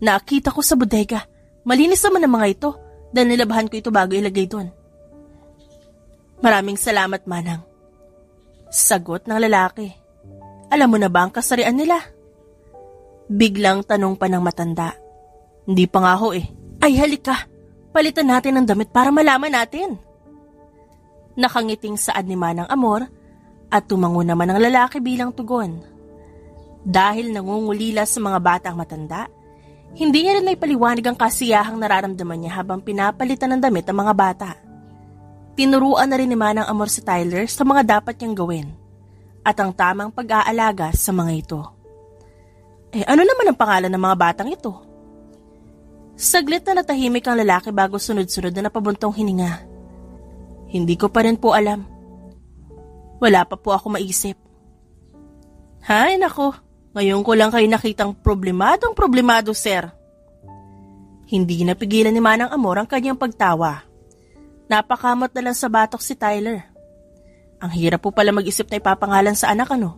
"Nakita ko sa bodega. Malinis naman ang mga ito dahil nilabahan ko ito bago ilagay doon." "Maraming salamat, Manang." Sagot ng lalaki. "Alam mo na ba ang kasarian nila?" Biglang tanong pa ng matanda. "Hindi pa nga ho eh." "Ay halika, palitan natin ang damit para malaman natin." Nakangiting saad ni Manang Amor at tumango naman ang lalaki bilang tugon. Dahil nangungulila sa mga bata ang matanda, hindi niya rin naipaliwanag ang kasiyahang nararamdaman niya habang pinapalitan ng damit ang mga bata. Tinuruan na rin ni Manang Amor si Tyler sa mga dapat niyang gawin at ang tamang pag-aalaga sa mga ito. Ano naman ang pangalan ng mga batang ito? Saglit na natahimik ang lalaki bago sunod-sunod na napabuntong hininga. Hindi ko pa rin po alam. Wala pa po ako maisip. Hay nako, ngayon ko lang kayo nakitang problemado, sir. Hindi napigilan ni Manang Amor ang kanyang pagtawa. Napakamot na lang sa batok si Tyler. Ang hirap po pala mag-isip na ipapangalan sa anak, ano?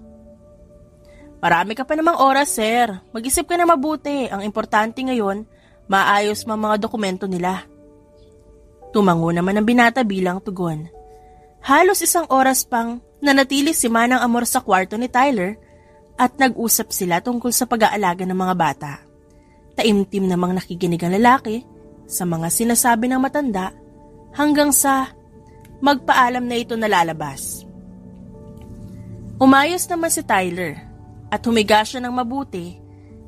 Marami ka pa namang oras, sir. Mag-isip ka na mabuti. Ang importante ngayon, maayos mga dokumento nila. Tumango naman ang binata bilang tugon. Halos 1 oras pang nanatili si Manang Amor sa kwarto ni Tyler at nag-usap sila tungkol sa pag-aalaga ng mga bata. Taimtim namang nakikinig ang lalaki sa mga sinasabi ng matanda hanggang sa magpaalam na ito nalalabas. Umayos naman si Tyler at humiga siya ng mabuti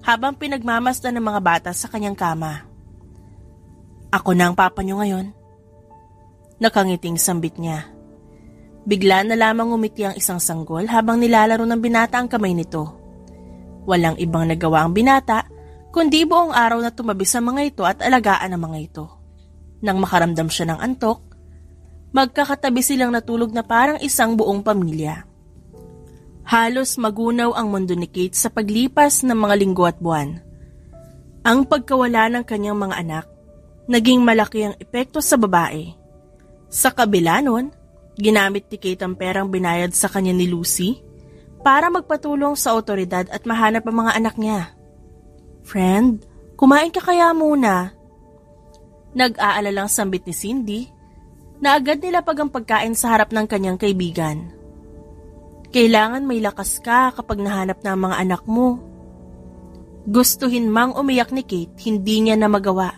habang pinagmamasdan ng mga bata sa kanyang kama. Ako na ang papa niyo ngayon. Nakangiting sambit niya. Bigla na lamang umiti ang isang sanggol habang nilalaro ng binata ang kamay nito. Walang ibang nagawa ang binata kundi buong araw na tumabi sa mga ito at alagaan ang mga ito. Nang makaramdam siya ng antok, magkakatabi silang natulog na parang isang buong pamilya. Halos magunaw ang mundo ni Kate sa paglipas ng mga linggo at buwan. Ang pagkawala ng kanyang mga anak, naging malaki ang epekto sa babae. Sa kabila nun, ginamit ni Kate ang perang binayad sa kanya ni Lucy para magpatulong sa otoridad at mahanap ang mga anak niya. Friend, kumain ka kaya muna? Nag-aalalang sambit ni Cindy na agad nilapag ang pagkain sa harap ng kanyang kaibigan. Kailangan may lakas ka kapag nahanap na ang mga anak mo. Gustuhin mang umiyak ni Kate, hindi niya na magawa.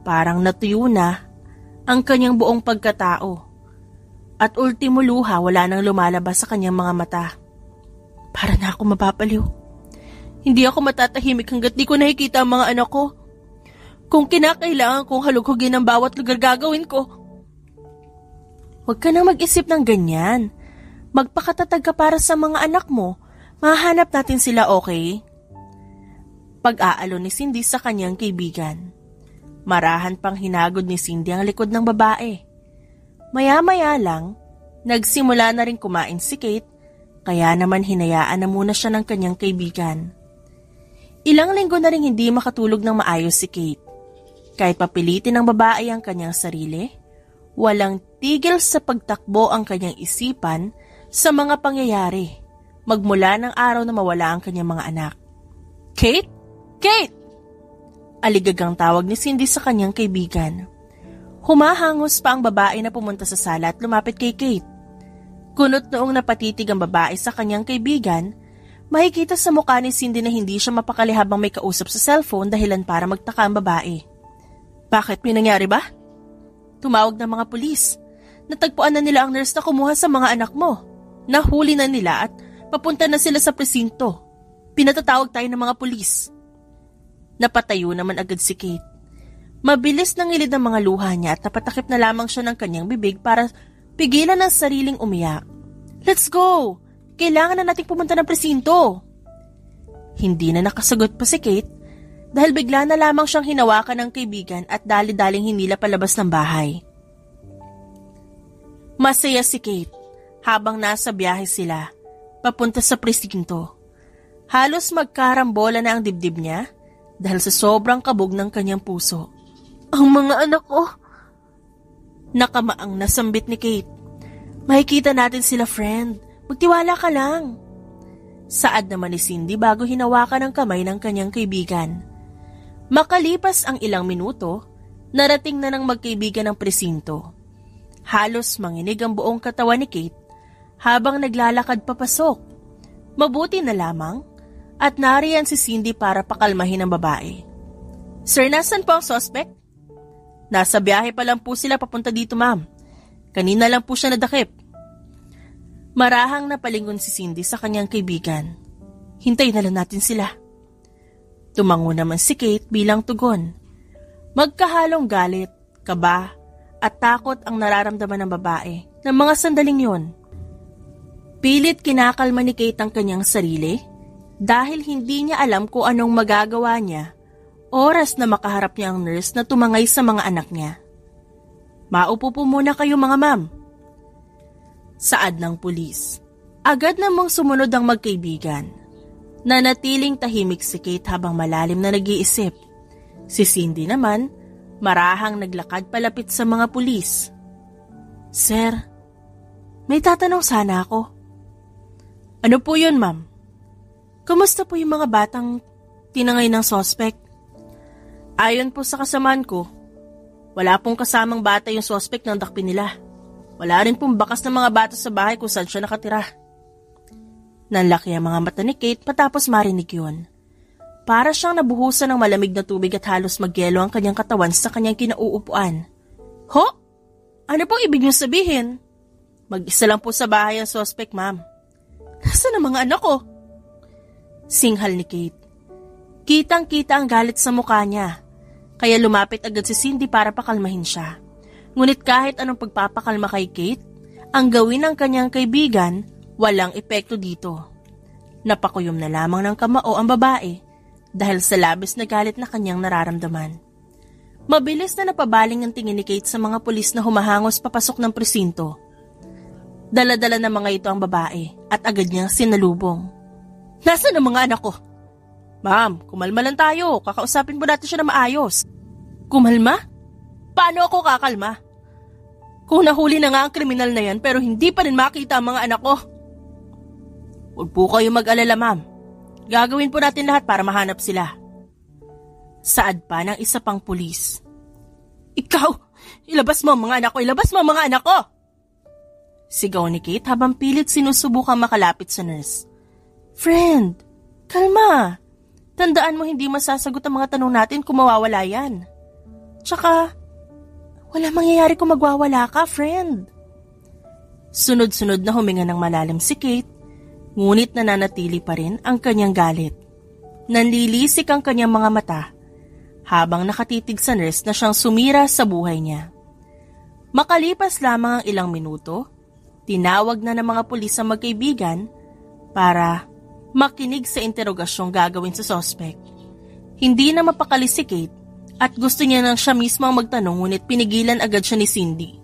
Parang natuyo na ang kanyang buong pagkatao. At ultimo luha wala nang lumalabas sa kanyang mga mata. Para na ako mapapaliw. Hindi ako matatahimik hanggat di ko nakikita ang mga anak ko. Kung kinakailangan kong halughugin ang bawat lugar gagawin ko. Huwag ka nang mag-isip ng ganyan. Magpakatatag ka para sa mga anak mo. Mahanap natin sila, okay? Pag-aalon ni Cindy sa kanyang kaibigan. Marahan pang hinagod ni Cindy ang likod ng babae. Maya-maya lang, nagsimula na rin kumain si Kate, kaya naman hinayaan na muna siya ng kanyang kaibigan. Ilang linggo na rin hindi makatulog ng maayos si Kate. Kahit papilitin ng babae ang kanyang sarili, walang tigil sa pagtakbo ang kanyang isipan sa mga pangyayari, magmula ng araw na mawala ang kanyang mga anak. Kate? Kate! Aligagang tawag ni Cindy sa kanyang kaibigan. Humahangos pa ang babae na pumunta sa sala at lumapit kay Kate. Kunot noong napatitig ang babae sa kanyang kaibigan, makikita sa mukha ni Cindy na hindi siya mapakali habang may kausap sa cellphone dahilan para magtaka ang babae. Bakit? May nangyari ba? Tumawag ng mga pulis. Natagpuan na nila ang nurse na kumuha sa mga anak mo. Nahuli na nila at papunta na sila sa presinto. Pinatatawag tayo ng mga pulis. Napatayo naman agad si Kate. Mabilis nang ngilid ang mga luha niya at napatakip na lamang siya ng kanyang bibig para pigilan ang sariling umiyak. Let's go! Kailangan na nating pumunta ng presinto. Hindi na nakasagot pa si Kate dahil bigla na lamang siyang hinawakan ng kaibigan at dali-daling hinila palabas ng bahay. Masaya si Kate habang nasa biyahe sila papunta sa presinto. Halos magkarambola na ang dibdib niya dahil sa sobrang kabog ng kanyang puso. Ang mga anak ko! Nakamaang nasambit ni Kate. Makikita natin sila, friend. Magtiwala ka lang. Saad naman ni Cindy bago hinawakan ang kamay ng kanyang kaibigan. Makalipas ang ilang minuto, narating na ng magkaibigan ang presinto. Halos manginig ang buong katawan ni Kate habang naglalakad papasok. Mabuti na lamang at nariyan si Cindy para pakalmahin ang babae. Sir, nasan po ang suspect? Nasa biyahe pa lang po sila papunta dito, ma'am. Kanina lang po siya nadakip. Marahang napalingon si Cindy sa kanyang kaibigan. Hintayin na lang natin sila. Tumango naman si Kate bilang tugon. Magkahalong galit, kaba, at takot ang nararamdaman ng babae ng mga sandaling yon. Pilit kinakalma ni Kate ang kanyang sarili dahil hindi niya alam kung anong magagawa niya oras na makaharap niya ang nurse na tumangay sa mga anak niya. Maupo po muna kayo mga ma'am. Saad ng pulis. Agad namang sumunod ang magkaibigan. Nanatiling tahimik si Kate habang malalim na nag-iisip. Si Cindy naman, marahang naglakad palapit sa mga pulis. Sir, may tatanong sana ako. Ano po yun, ma'am? Kumusta po yung mga batang tinangay ng suspect? Ayon po sa kasamaan ko, wala pong kasamang bata yung suspect ng dakpin nila. Wala rin pong bakas ng mga bata sa bahay kung saan siya nakatira. Nanlaki ang mga mata ni Kate patapos marinig yun. Para siyang nabuhusan ng malamig na tubig at halos magyelo ang kanyang katawan sa kanyang kinauupuan. Ho? Ano pong ibig niyong sabihin? Mag-isa lang po sa bahay ang suspect, ma'am. Nasaan ang mga anak ko? Singhal ni Kate. Kitang-kita ang galit sa mukha niya. Kaya lumapit agad si Cindy para pakalmahin siya. Ngunit kahit anong pagpapakalma kay Kate, ang gawin ng kanyang kaibigan, walang epekto dito. Napakuyom na lamang ng kamao ang babae dahil sa labis na galit na kanyang nararamdaman. Mabilis na napabaling ang tingin ni Kate sa mga pulis na humahangos papasok ng presinto. Dala-dala na mga ito ang babae at agad niyang sinalubong. Nasaan ang mga anak ko? Ma'am, kumalma lang tayo. Kakausapin po natin siya na maayos. Kumalma? Paano ako kakalma? Kung nahuli na nga ang kriminal na yan pero hindi pa rin makita ang mga anak ko. Huwag po kayo mag-alala, ma'am. Gagawin po natin lahat para mahanap sila. Saad pa ng isa pang pulis. Ikaw! Ilabas mo ang mga anak ko! Ilabas mo ang mga anak ko! Sigaw ni Kate habang pilit sinusubukang makalapit sa nurse. Friend, kalma. Tandaan mo hindi masasagot ang mga tanong natin kung mawawala yan. Tsaka, wala mangyayari kung magwawala ka, friend. Sunod-sunod na huminga ng malalim si Kate, ngunit nananatili pa rin ang kanyang galit. Nanlilisik ang kanyang mga mata habang nakatitig sa nurse na siyang sumira sa buhay niya. Makalipas lamang ang ilang minuto, tinawag na ng mga pulis ang magkaibigan para makinig sa interogasyong gagawin sa suspect. Hindi na mapakali si Kate at gusto niya nang siya mismo ang magtanong ngunit pinigilan agad siya ni Cindy.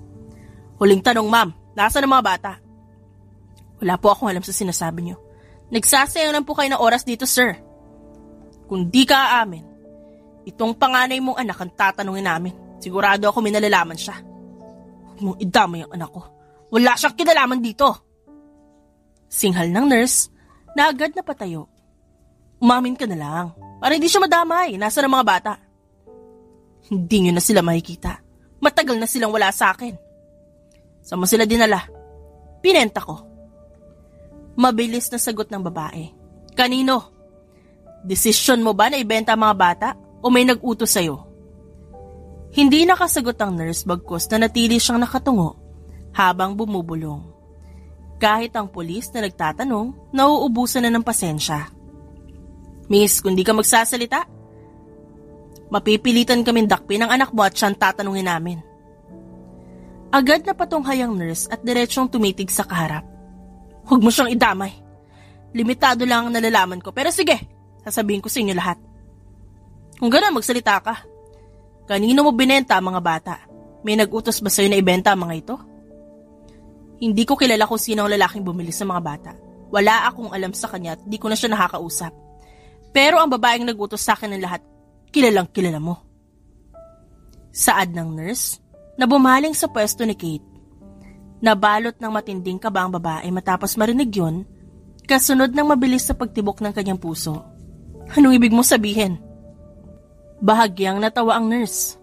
Huling tanong, ma'am, nasaan ang mga bata? Wala po akong alam sa sinasabi niyo. Nagsasayang lang po kayo ng oras dito, sir. Kung di ka aamin, itong panganay mong anak ang tatanungin namin. Sigurado ako may nalalaman siya. Huwag mong idamay ang anak ko. Wala siyang kinalaman dito. Singhal ng nurse na agad na patayo. Umamin ka na lang para hindi siya madamay. Nasaan ang mga bata? Hindi nyo na sila makikita. Matagal na silang wala sa akin. Saan mo sila dinala? Pinenta ko. Mabilis na sagot ng babae. Kanino? Desisyon mo ba na ibenta ang mga bata o may nag-utos sa'yo? Hindi nakasagot ang nurse bagkus na natili siyang nakatungo habang bumubulong. Kahit ang pulis na nagtatanong, nauubusan na ng pasensya. Miss, kung di ka magsasalita, mapipilitan kaming dakpin ang anak mo at siyang tatanungin namin. Agad na patunghay ang nurse at diretsyong tumitig sa kaharap. Huwag mo siyang idamay. Limitado lang ang nalalaman ko, pero sige, sasabihin ko sa inyo lahat. Kung gano'n, magsalita ka. Kanino mo binenta ang mga bata? May nag-utos ba sa'yo na ibenta ang mga ito? Hindi ko kilala kung sino ang lalaking bumili sa mga bata. Wala akong alam sa kanya at di ko na siya nakakausap. Pero ang babaeng nag-utos sa akin ng lahat, kilalang kilala mo. Saad ng nurse na bumaling sa pwesto ni Kate. Nabalot ng matinding kaba ang babae matapos marinig yun, kasunod ng mabilis sa pagtibok ng kanyang puso. Anong ibig mo sabihin? Bahagyang natawa ang nurse.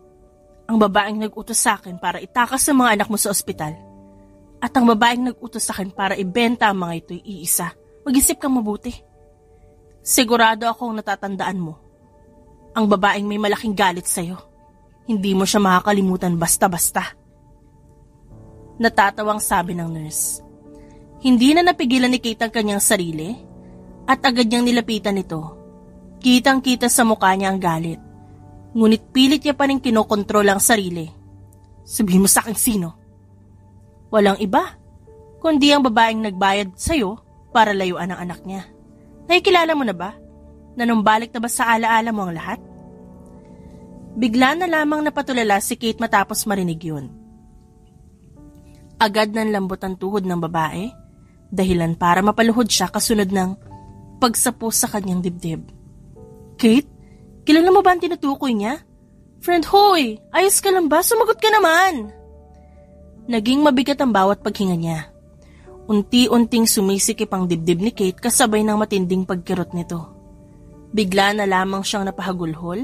Ang babaeng nag-utos sa akin para itakas ang mga anak mo sa ospital. At ang babaeng nag-utos sa akin para ibenta ang mga ito'y iisa. Mag-isip kang mabuti. Sigurado akong natatandaan mo. Ang babaeng may malaking galit sa'yo. Hindi mo siya makakalimutan basta-basta. Natatawang sabi ng nurse. Hindi na napigilan ni Kate ang kanyang sarili at agad niyang nilapitan ito. Kitang-kita sa mukha niya ang galit. Ngunit pilit niya pa rin kinokontrol ang sarili. Sabihin mo sa akin sino? Walang iba, kundi ang babaeng nagbayad sa'yo para layuan ang anak niya. Nakikilala mo na ba? Nanumbalik na ba sa alaala mo ang lahat? Bigla na lamang napatulala si Kate matapos marinig yun. Agad ng lambot ang tuhod ng babae, dahilan para mapaluhod siya kasunod ng pagsapos sa kanyang dibdib. Kate, kilala mo ba ang tinutukoy niya? Friend, hoy! Ayos ka lang ba? Sumagot ka naman! Naging mabigat ang bawat paghinga niya. Unti-unting sumisikip ang dibdib ni Kate kasabay ng matinding pagkirot nito. Bigla na lamang siyang napahagulhol,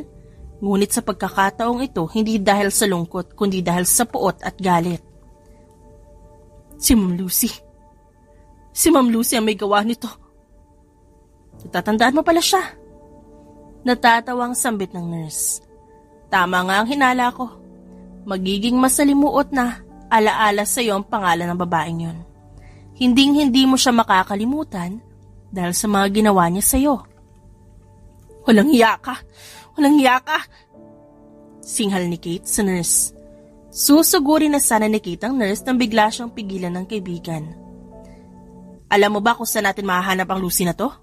ngunit sa pagkakataong ito hindi dahil sa lungkot kundi dahil sa puot at galit. Si Ma'am Lucy. Si Ma'am Lucy ang may gawa nito. Natatandaan mo pala siya. Natatawang sambit ng nurse. Tama nga ang hinala ko. Magiging masalimuot na alaala sa iyo ang pangalan ng babaeng yon. Hinding-hindi mo siya makakalimutan dahil sa mga ginawa niya sa iyo. Walang hiya ka! Walang hiya ka! Singhal ni Kate sa nurse. Susugurin na sana ni Kate ang nurse nang bigla siyang pigilan ng kaibigan. Alam mo ba kung saan natin mahahanap ang Lucy na to?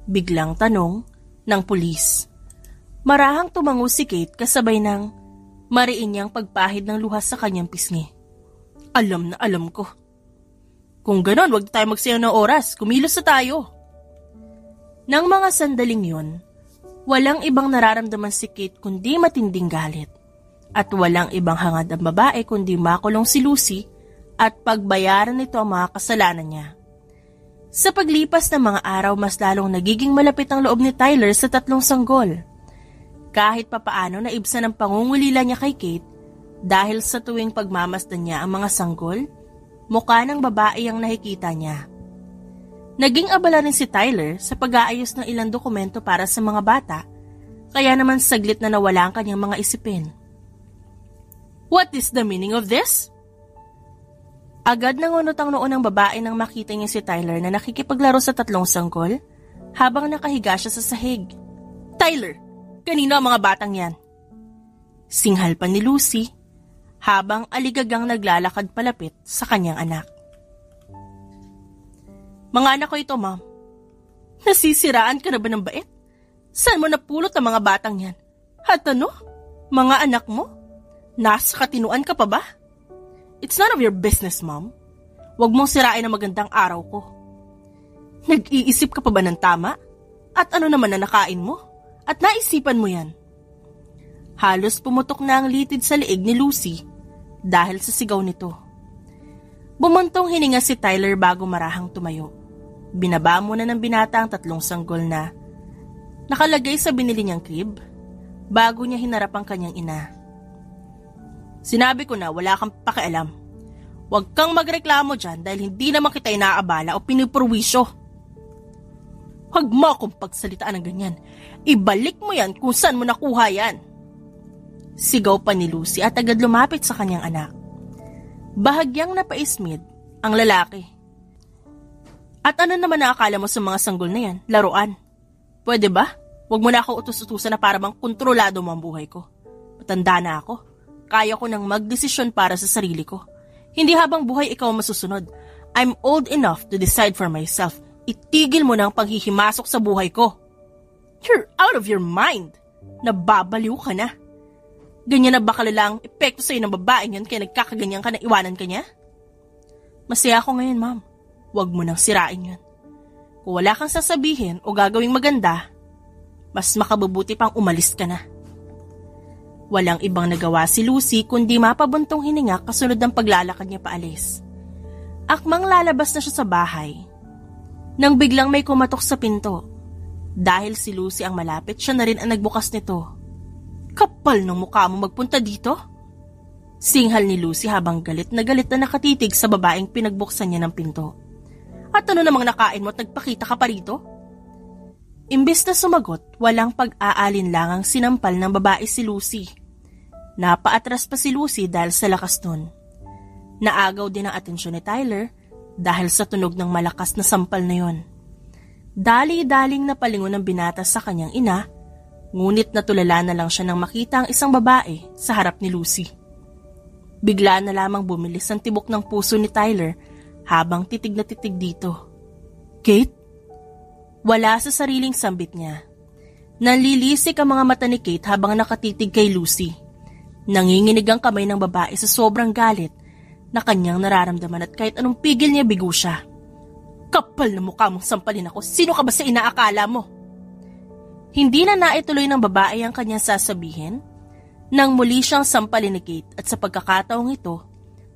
Biglang tanong ng pulis. Marahang tumango si Kate kasabay ng mariin niyang pagpahid ng luha sa kanyang pisngi. Alam na alam ko. Kung ganon, wag tayo magsayaw ng oras. Kumilos na tayo. Nang mga sandaling yun, walang ibang nararamdaman si Kate kundi matinding galit. At walang ibang hangad ang babae kundi makulong si Lucy at pagbayaran nito ang mga kasalanan niya. Sa paglipas ng mga araw, mas lalong nagiging malapit ang loob ni Tyler sa 3 sanggol. Kahit papaano naibsan ang pangungulila niya kay Kate dahil sa tuwing pagmamasdan niya ang mga sanggol, mukha ng babae ang nakikita niya. Naging abala rin si Tyler sa pag-aayos ng ilang dokumento para sa mga bata, kaya naman saglit na nawala ang kanyang mga isipin. What is the meaning of this? Agad nangunot ang noo ng babae nang makita niya si Tyler na nakikipaglaro sa 3 sanggol habang nakahiga siya sa sahig. Tyler, kanino ang mga batang yan? Singhal pa ni Lucy habang aligagang naglalakad palapit sa kanyang anak. Mga anak ko ito, ma'am. Nasisiraan ka na ba ng bait? Saan mo napulot ang mga batang yan? At ano? Mga anak mo? Nasa katinuan ka pa ba? It's none of your business, ma'am. Huwag mong sirain ang magandang araw ko. Nag-iisip ka pa ba ng tama? At ano naman na nakain mo? At naisipan mo yan? Halos pumutok na ang litid sa liig ni Lucy dahil sa sigaw nito. Bumuntong hininga si Tyler bago marahang tumayo. Binaba muna ng binata ang 3 sanggol na nakalagay sa binili niyang crib bago niya hinarap ang kanyang ina. Sinabi ko na wala kang pakialam. Huwag kang magreklamo dyan dahil hindi naman kita inaabala o pinipurwisyo. Huwag mo akong pagsalitaan ng ganyan. Ibalik mo yan kung saan mo nakuha yan. Sigaw pa ni Lucy at agad lumapit sa kanyang anak. Bahagyang napaismid ang lalaki. At ano naman nakakala mo sa mga sanggol na yan? Laruan. Pwede ba? Huwag mo na ako utus-utusan na para bang kontrolado mo ang buhay ko. Matanda na ako. Kaya ko nang magdesisyon para sa sarili ko. Hindi habang buhay ikaw masusunod. I'm old enough to decide for myself. Itigil mo na ang panghihimasok sa buhay ko. You're out of your mind. Nababaliw ka na. Ganyan na ba kalala ang epekto sa'yo ng babaeng yan kaya nagkakaganyan ka na iwanan ka niya? Masaya ako ngayon, ma'am. Huwag mo nang sirain yun. Kung wala kang sasabihin o gagawing maganda, mas makabubuti pang umalis ka na. Walang ibang nagawa si Lucy kundi mapabuntong hininga kasunod ng paglalakad niya paalis. Akmang lalabas na siya sa bahay. Nang biglang may kumatok sa pinto. Dahil si Lucy ang malapit, siya na rin ang nagbukas nito. Kapal ng mukha mo magpunta dito? Singhal ni Lucy habang galit na nakatitig sa babaeng pinagbuksan niya ng pinto. At ano namang nakain mo at nagpakita ka pa rito? Imbes na sumagot, walang pag-aalinlangang sinampal ng babae si Lucy. Napaatras pa si Lucy dahil sa lakas nun. Naagaw din ang atensyon ni Tyler dahil sa tunog ng malakas na sampal na yon. Dali-daling napalingon ng binata sa kanyang ina, ngunit natulala na lang siya nang makita ang isang babae sa harap ni Lucy. Bigla na lamang bumilis ang tibok ng puso ni Tyler habang titig na titig dito. Kate? Wala sa sariling sambit niya. Nanlilisik ang mga mata ni Kate habang nakatitig kay Lucy. Nanginginig ang kamay ng babae sa sobrang galit na kanyang nararamdaman at kahit anong pigil niya bigo siya. Kapal na mukha mong sampalin ako, sino ka ba sa inaakala mo? Hindi na naituloy ng babae ang kanyang sasabihin nang muli siyang sampalin ni Kate at sa pagkakataong ito,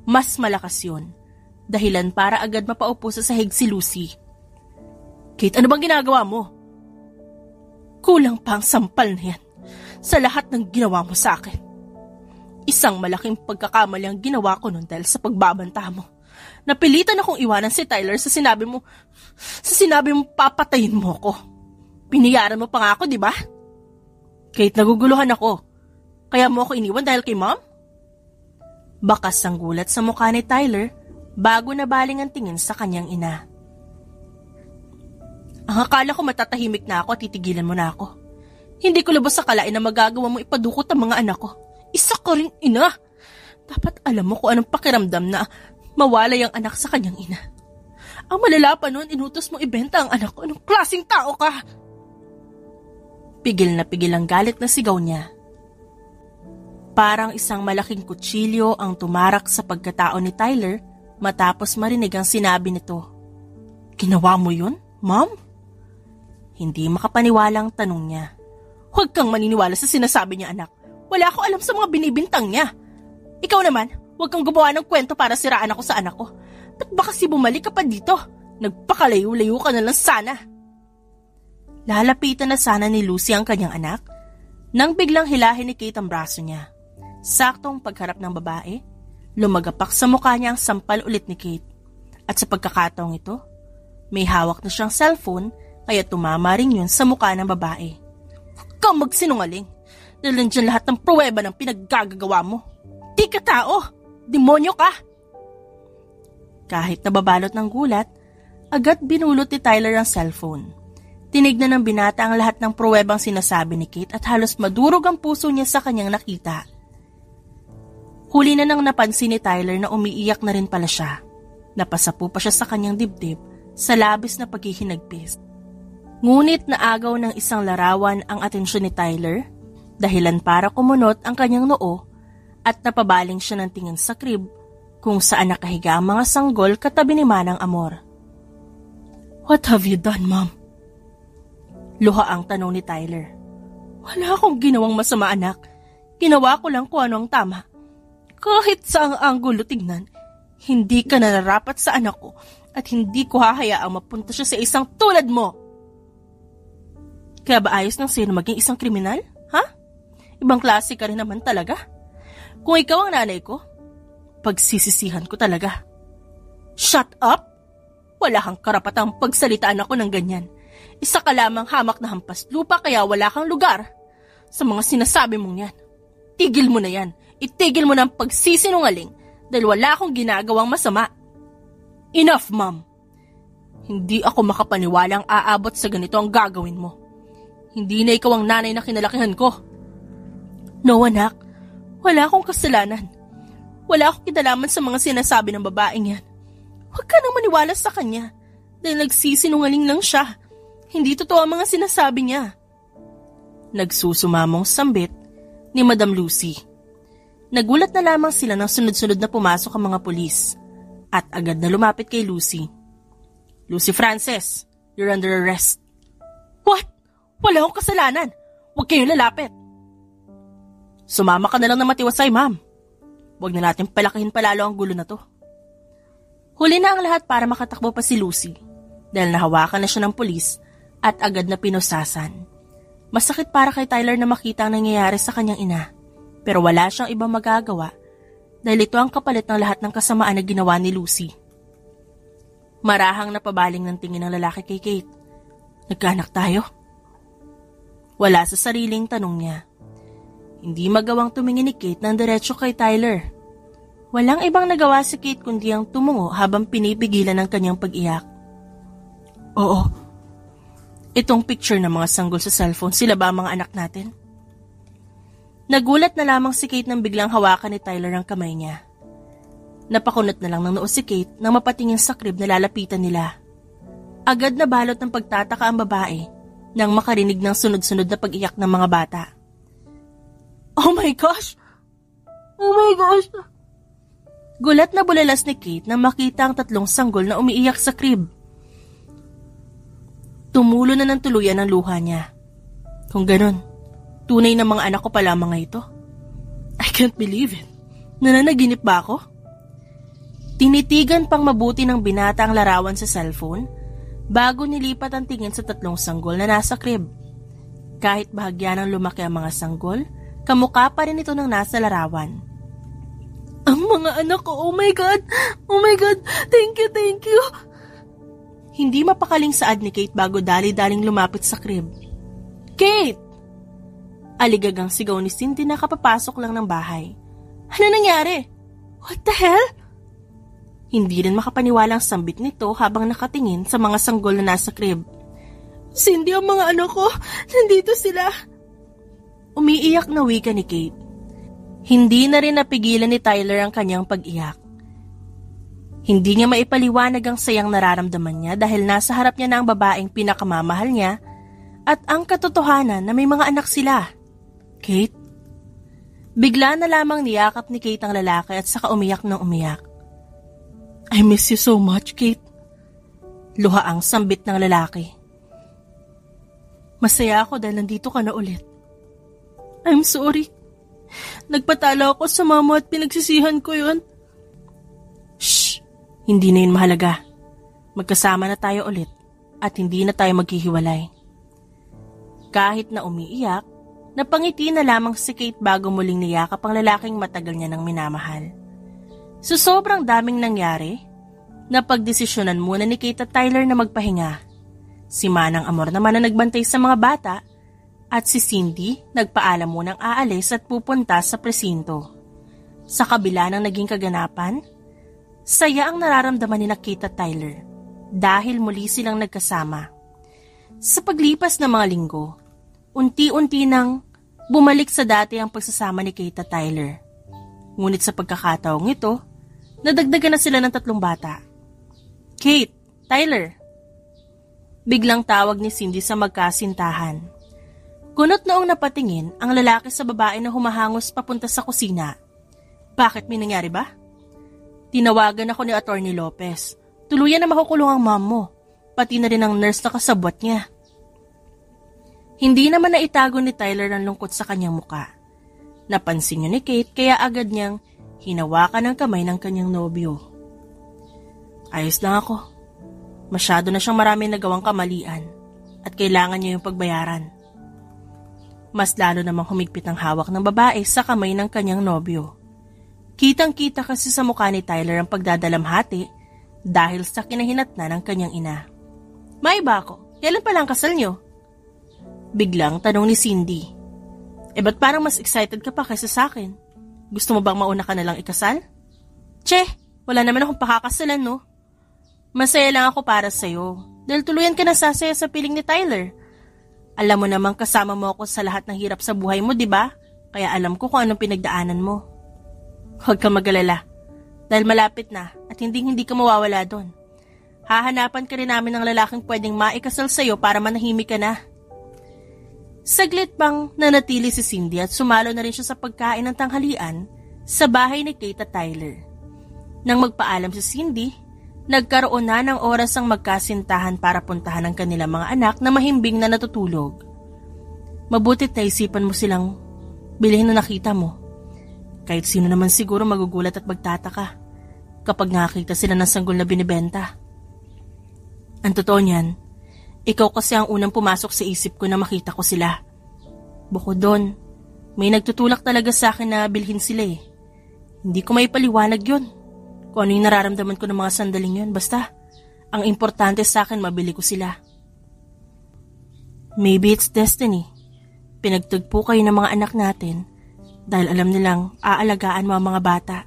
mas malakas yun. Dahilan para agad mapaupo sa sahig si Lucy. Kate, ano bang ginagawa mo? Kulang pa ang sampal na yan sa lahat ng ginawa mo sa akin. Isang malaking pagkakamali ang ginawa ko nun dahil sa pagbabanta mo. Napilitan akong iwanan si Tyler sa sinabi mo papatayin mo ko. Biniyaran mo pa nga ako, di ba? Kate, naguguluhan ako. Kaya mo ako iniwan dahil kay Mom? Bakas ang gulat sa mukha ni Tyler bago nabaling ang tingin sa kanyang ina. Ang akala ko matatahimik na ako at titigilan mo na ako. Hindi ko lubos akalain na magagawa mo ipadukot ang mga anak ko. Isa ka rin ina. Dapat alam mo kung anong pakiramdam na mawalay ang anak sa kanyang ina. Ang malala pa noon, inutos mo ibenta ang anak ko. Anong klaseng tao ka? Pigil na pigil ang galit na sigaw niya. Parang isang malaking kutsilyo ang tumarak sa pagkatao ni Tyler matapos marinig ang sinabi nito. Ginawa mo yun, Mom? Hindi makapaniwalang tanong niya. Huwag kang maniniwala sa sinasabi niya, anak. Wala ako alam sa mga binibintang niya. Ikaw naman, huwag kang gumawa ng kwento para siraan ako sa anak ko. Ba't ba kasi bumalik ka pa dito? Nagpakalayo-layo ka na lang sana. Lalapitan na sana ni Lucy ang kanyang anak nang biglang hilahin ni Kate ang braso niya. Saktong pagharap ng babae, lumagapak sa mukha niya ang sampal ulit ni Kate. At sa pagkakataong ito, may hawak na siyang cellphone kaya tumama rin yun sa mukha ng babae. Huwag kang magsinungaling dahil nandiyan lahat ng pruweba ng pinaggagawa mo. Di ka tao! Demonyo ka! Kahit nababalot ng gulat, agad binulot ni Tyler ang cellphone. Tinignan ng binata ang lahat ng pruwebang sinasabi ni Kate at halos madurog ang puso niya sa kanyang nakita. Huli na nang napansin ni Tyler na umiiyak na rin pala siya. Napasapo pa siya sa kanyang dibdib sa labis na paghihinagpis. Ngunit naagaw ng isang larawan ang atensyon ni Tyler, dahilan para kumunot ang kanyang noo at napabaling siya ng tingin sa crib kung saan nakahiga ang mga sanggol katabi ni Manang Amor. What have you done, Mom? Luha ang tanong ni Tyler. Wala akong ginawang masama, anak. Ginawa ko lang kung ano ang tama. Kahit sa ang anggulo tignan, hindi ka nararapat sa anak ko at hindi ko hahayaang mapunta siya sa isang tulad mo. Kaya ba ayos ng sino maging isang kriminal? Ha? Ibang klase ka rin naman talaga. Kung ikaw ang nanay ko, pagsisisihan ko talaga. Shut up! Wala kang karapatang pagsalitaan ako ng ganyan. Isa ka lamang hamak na hampas lupa kaya wala kang lugar sa mga sinasabi mong yan. Tigil mo na yan. Itigil mo na ang pagsisinungaling dahil wala akong ginagawang masama. Enough, Mom. Hindi ako makapaniwalang aabot sa ganito ang gagawin mo. Hindi na ikaw ang nanay na kinalakihan ko. No, anak. Wala akong kasalanan. Wala akong kinalaman sa mga sinasabi ng babaeng yan. Huwag ka nang maniwala sa kanya dahil nagsisinungaling lang siya. Hindi totoo ang mga sinasabi niya. Nagsusumamong sambit ni Madam Lucy. Nagulat na lamang sila nang sunod-sunod na pumasok ang mga pulis at agad na lumapit kay Lucy. Lucy Frances, you're under arrest. What? Wala akong kasalanan. Huwag kayong lalapit. Sumama ka na lang na matiwasay, ma'am. Huwag na natin palakihin palalo ang gulo na to. Huli na ang lahat para makatakbo pa si Lucy dahil nahawakan na siya ng pulis at agad na pinusasan. Masakit para kay Tyler na makita ang nangyayari sa kanyang ina. Pero wala siyang ibang magagawa dahil ito ang kapalit ng lahat ng kasamaan na ginawa ni Lucy. Marahang napabaling ng tingin ng lalaki kay Kate. Nagkaanak tayo? Wala sa sariling tanong niya. Hindi magawang tumingin ni Kate ng diretso kay Tyler. Walang ibang nagawa si Kate kundi ang tumungo habang pinipigilan ng kanyang pag-iyak. Oo. Itong picture ng mga sanggol sa cellphone, sila ba ang mga anak natin? Nagulat na lamang si Kate nang biglang hawakan ni Tyler ang kamay niya. Napakunot na lang ng noo si Kate nang mapatingin sa crib na lalapitan nila. Agad na balot ng pagtataka ang babae nang makarinig ng sunod-sunod na pag-iyak ng mga bata. Oh my gosh! Oh my gosh! Gulat na bulalas ni Kate nang makita ang 3 sanggol na umiiyak sa crib. Tumulo na ng tuluyan ang luha niya. Kung ganun, tunay na mga anak ko pala mga ito. I can't believe it. Nananaginip ba ako? Tinitigan pang mabuti ng binata ang larawan sa cellphone bago nilipat ang tingin sa 3 sanggol na nasa crib. Kahit bahagya ng lumaki ang mga sanggol, kamukha pa rin ito ng nasa larawan. Ang mga anak ko, oh my God! Oh my God! Thank you, thank you! Hindi mapakaling saad ni Kate bago dali-daling lumapit sa crib. Kate! Aligagang sigaw ni Cindy na kapapasok lang ng bahay. Ano nangyari? What the hell? Hindi rin makapaniwalang sambit nito habang nakatingin sa mga sanggol na nasa crib. Cindy, ang mga anak ko! Nandito sila! Umiiyak na wika ni Kate. Hindi na rin napigilan ni Tyler ang kanyang pag-iyak. Hindi niya maipaliwanag ang sayang nararamdaman niya dahil nasa harap niya na ang babaeng pinakamamahal niya at ang katotohanan na may mga anak sila. Kate? Bigla na lamang niyakap ni Kate ang lalaki at saka umiyak ng umiyak. I miss you so much, Kate. Luha ang sambit ng lalaki. Masaya ako dahil nandito ka na ulit. I'm sorry. Nagpatalo ako sa mama at pinagsisihan ko yun. Shh! Hindi na yun mahalaga. Magkasama na tayo ulit at hindi na tayo maghihiwalay. Kahit na umiiyak, napangiti na lamang si Kate bago muling niyakap ang lalaking matagal niya nang minamahal. Sa sobrang daming nangyari, napagdesisyonan muna ni Kate at Tyler na magpahinga. Si Manang Amor naman na nagbantay sa mga bata at si Cindy nagpaalam munang aalis at pupunta sa presinto. Sa kabila ng naging kaganapan, saya ang nararamdaman ni Kate at Tyler dahil muli silang nagkasama. Sa paglipas ng mga linggo, unti-unti nang bumalik sa dati ang pagsasama ni Kate at Tyler. Ngunit sa pagkakataong ito, nadagdagan na sila ng 3 bata. Kate, Tyler. Biglang tawag ni Cindy sa magkasintahan. Kunot noong napatingin ang lalaki sa babae na humahangos papunta sa kusina. Bakit, may nangyari ba? Tinawagan ako ni Attorney Lopez. Tuluyan na makukulong ang mom mo, pati na rin ang nurse na kasabwat niya. Hindi naman naitago ni Tyler ang lungkot sa kanyang muka. Napansin niya ni Kate kaya agad niyang hinawakan ang kamay ng kanyang nobyo. Ayos lang ako. Masyado na siyang maraming nagawang kamalian at kailangan niya yung pagbayaran. Mas lalo namang humigpit ang hawak ng babae sa kamay ng kanyang nobyo. Kitang-kita kasi sa mukha ni Tyler ang pagdadalamhati dahil sa kinahinatnan ng kanyang ina. May ba ako? Kailan pa lang kasal niyo? Biglang tanong ni Cindy. Ba't parang mas excited ka pa kaysa sa akin? Gusto mo bang mauna ka na lang ikasal? Che, wala naman akong pakakasalan, no? Masaya lang ako para sa'yo dahil tuluyan ka na sasaya sa piling ni Tyler. Alam mo namang kasama mo ako sa lahat ng hirap sa buhay mo, di ba? Kaya alam ko kung anong pinagdaanan mo. Huwag kang mag-alala dahil malapit na at hindi ka mawawala doon. Hahanapan ka rin namin ng lalaking pwedeng maikasal sa'yo para manahimik ka na. Saglit pang nanatili si Cindy at sumalo na rin siya sa pagkain ng tanghalian sa bahay ni Kate at Tyler. Nang magpaalam si Cindy, nagkaroon na ng oras ang magkasintahan para puntahan ang kanilang mga anak na mahimbing na natutulog. Mabutit naisipan mo silang bilhin na nakita mo. Kahit sino naman siguro magugulat at magtataka kapag nakakita sila ng sanggol na binibenta. Ang totoo niyan, ikaw kasi ang unang pumasok sa isip ko na makita ko sila. Bukod doon, may nagtutulak talaga sa akin na bilhin sila eh. Hindi ko may paliwanag yun. Kung ano yung nararamdaman ko ng mga sandaling yun. Basta, ang importante sa akin mabili ko sila. Maybe it's destiny. Pinagtagpo kayo ng mga anak natin dahil alam nilang aalagaan mo ang mga bata.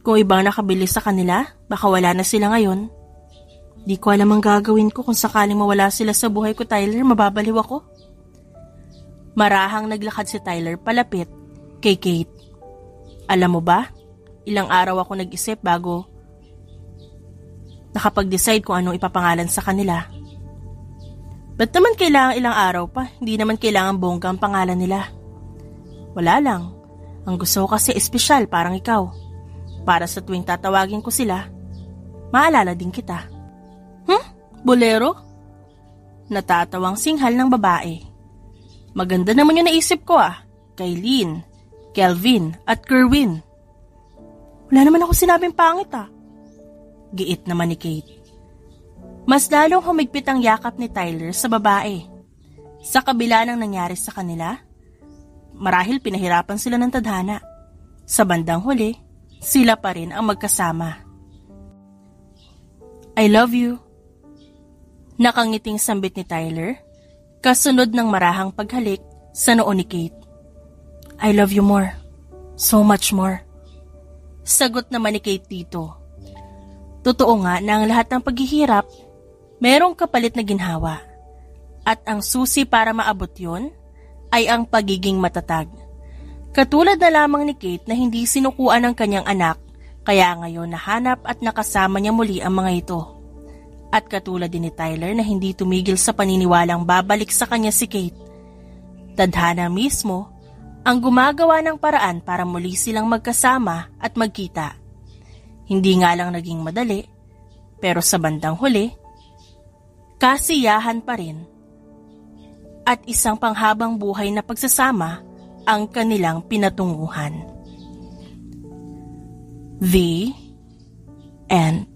Kung ibang nakabili sa kanila, baka wala na sila ngayon. Di ko alam ang gagawin ko kung sakaling mawala sila sa buhay ko, Tyler, mababaliw ako. Marahang naglakad si Tyler palapit kay Kate. Alam mo ba, Ilang araw ako nag-isip bago nakapag-decide kung anong ipapangalan sa kanila. Ba't naman kailangan ilang araw pa? Hindi naman kailangan bongga ang pangalan nila. Wala lang. Ang gusto ko kasi espesyal parang ikaw. Para sa tuwing tatawagin ko sila, maalala din kita. Bolero? Natatawang singhal ng babae. Maganda naman yung naisip ko Kailin, Kelvin at Kerwin. Wala naman ako sinabing pangit Giit naman ni Kate. Mas lalong humigpit ang yakap ni Tyler sa babae. Sa kabila ng nangyari sa kanila, marahil pinahirapan sila ng tadhana. Sa bandang huli, sila pa rin ang magkasama. I love you. Nakangiting sambit ni Tyler, kasunod ng marahang paghalik sa noo ni Kate. I love you more. So much more. Sagot naman ni Kate dito. Totoo nga na ang lahat ng paghihirap, merong kapalit na ginhawa. At ang susi para maabot yon ay ang pagiging matatag. Katulad na lamang ni Kate na hindi sinukuan ng kanyang anak, kaya ngayon nahanap at nakasama niya muli ang mga ito. At katulad din ni Tyler na hindi tumigil sa paniniwalang babalik sa kanya si Kate. Tadhana mismo ang gumagawa ng paraan para muli silang magkasama at magkita. Hindi nga lang naging madali, pero sa bandang huli, kasiyahan pa rin at isang panghabang buhay na pagsasama ang kanilang pinatunguhan. The End.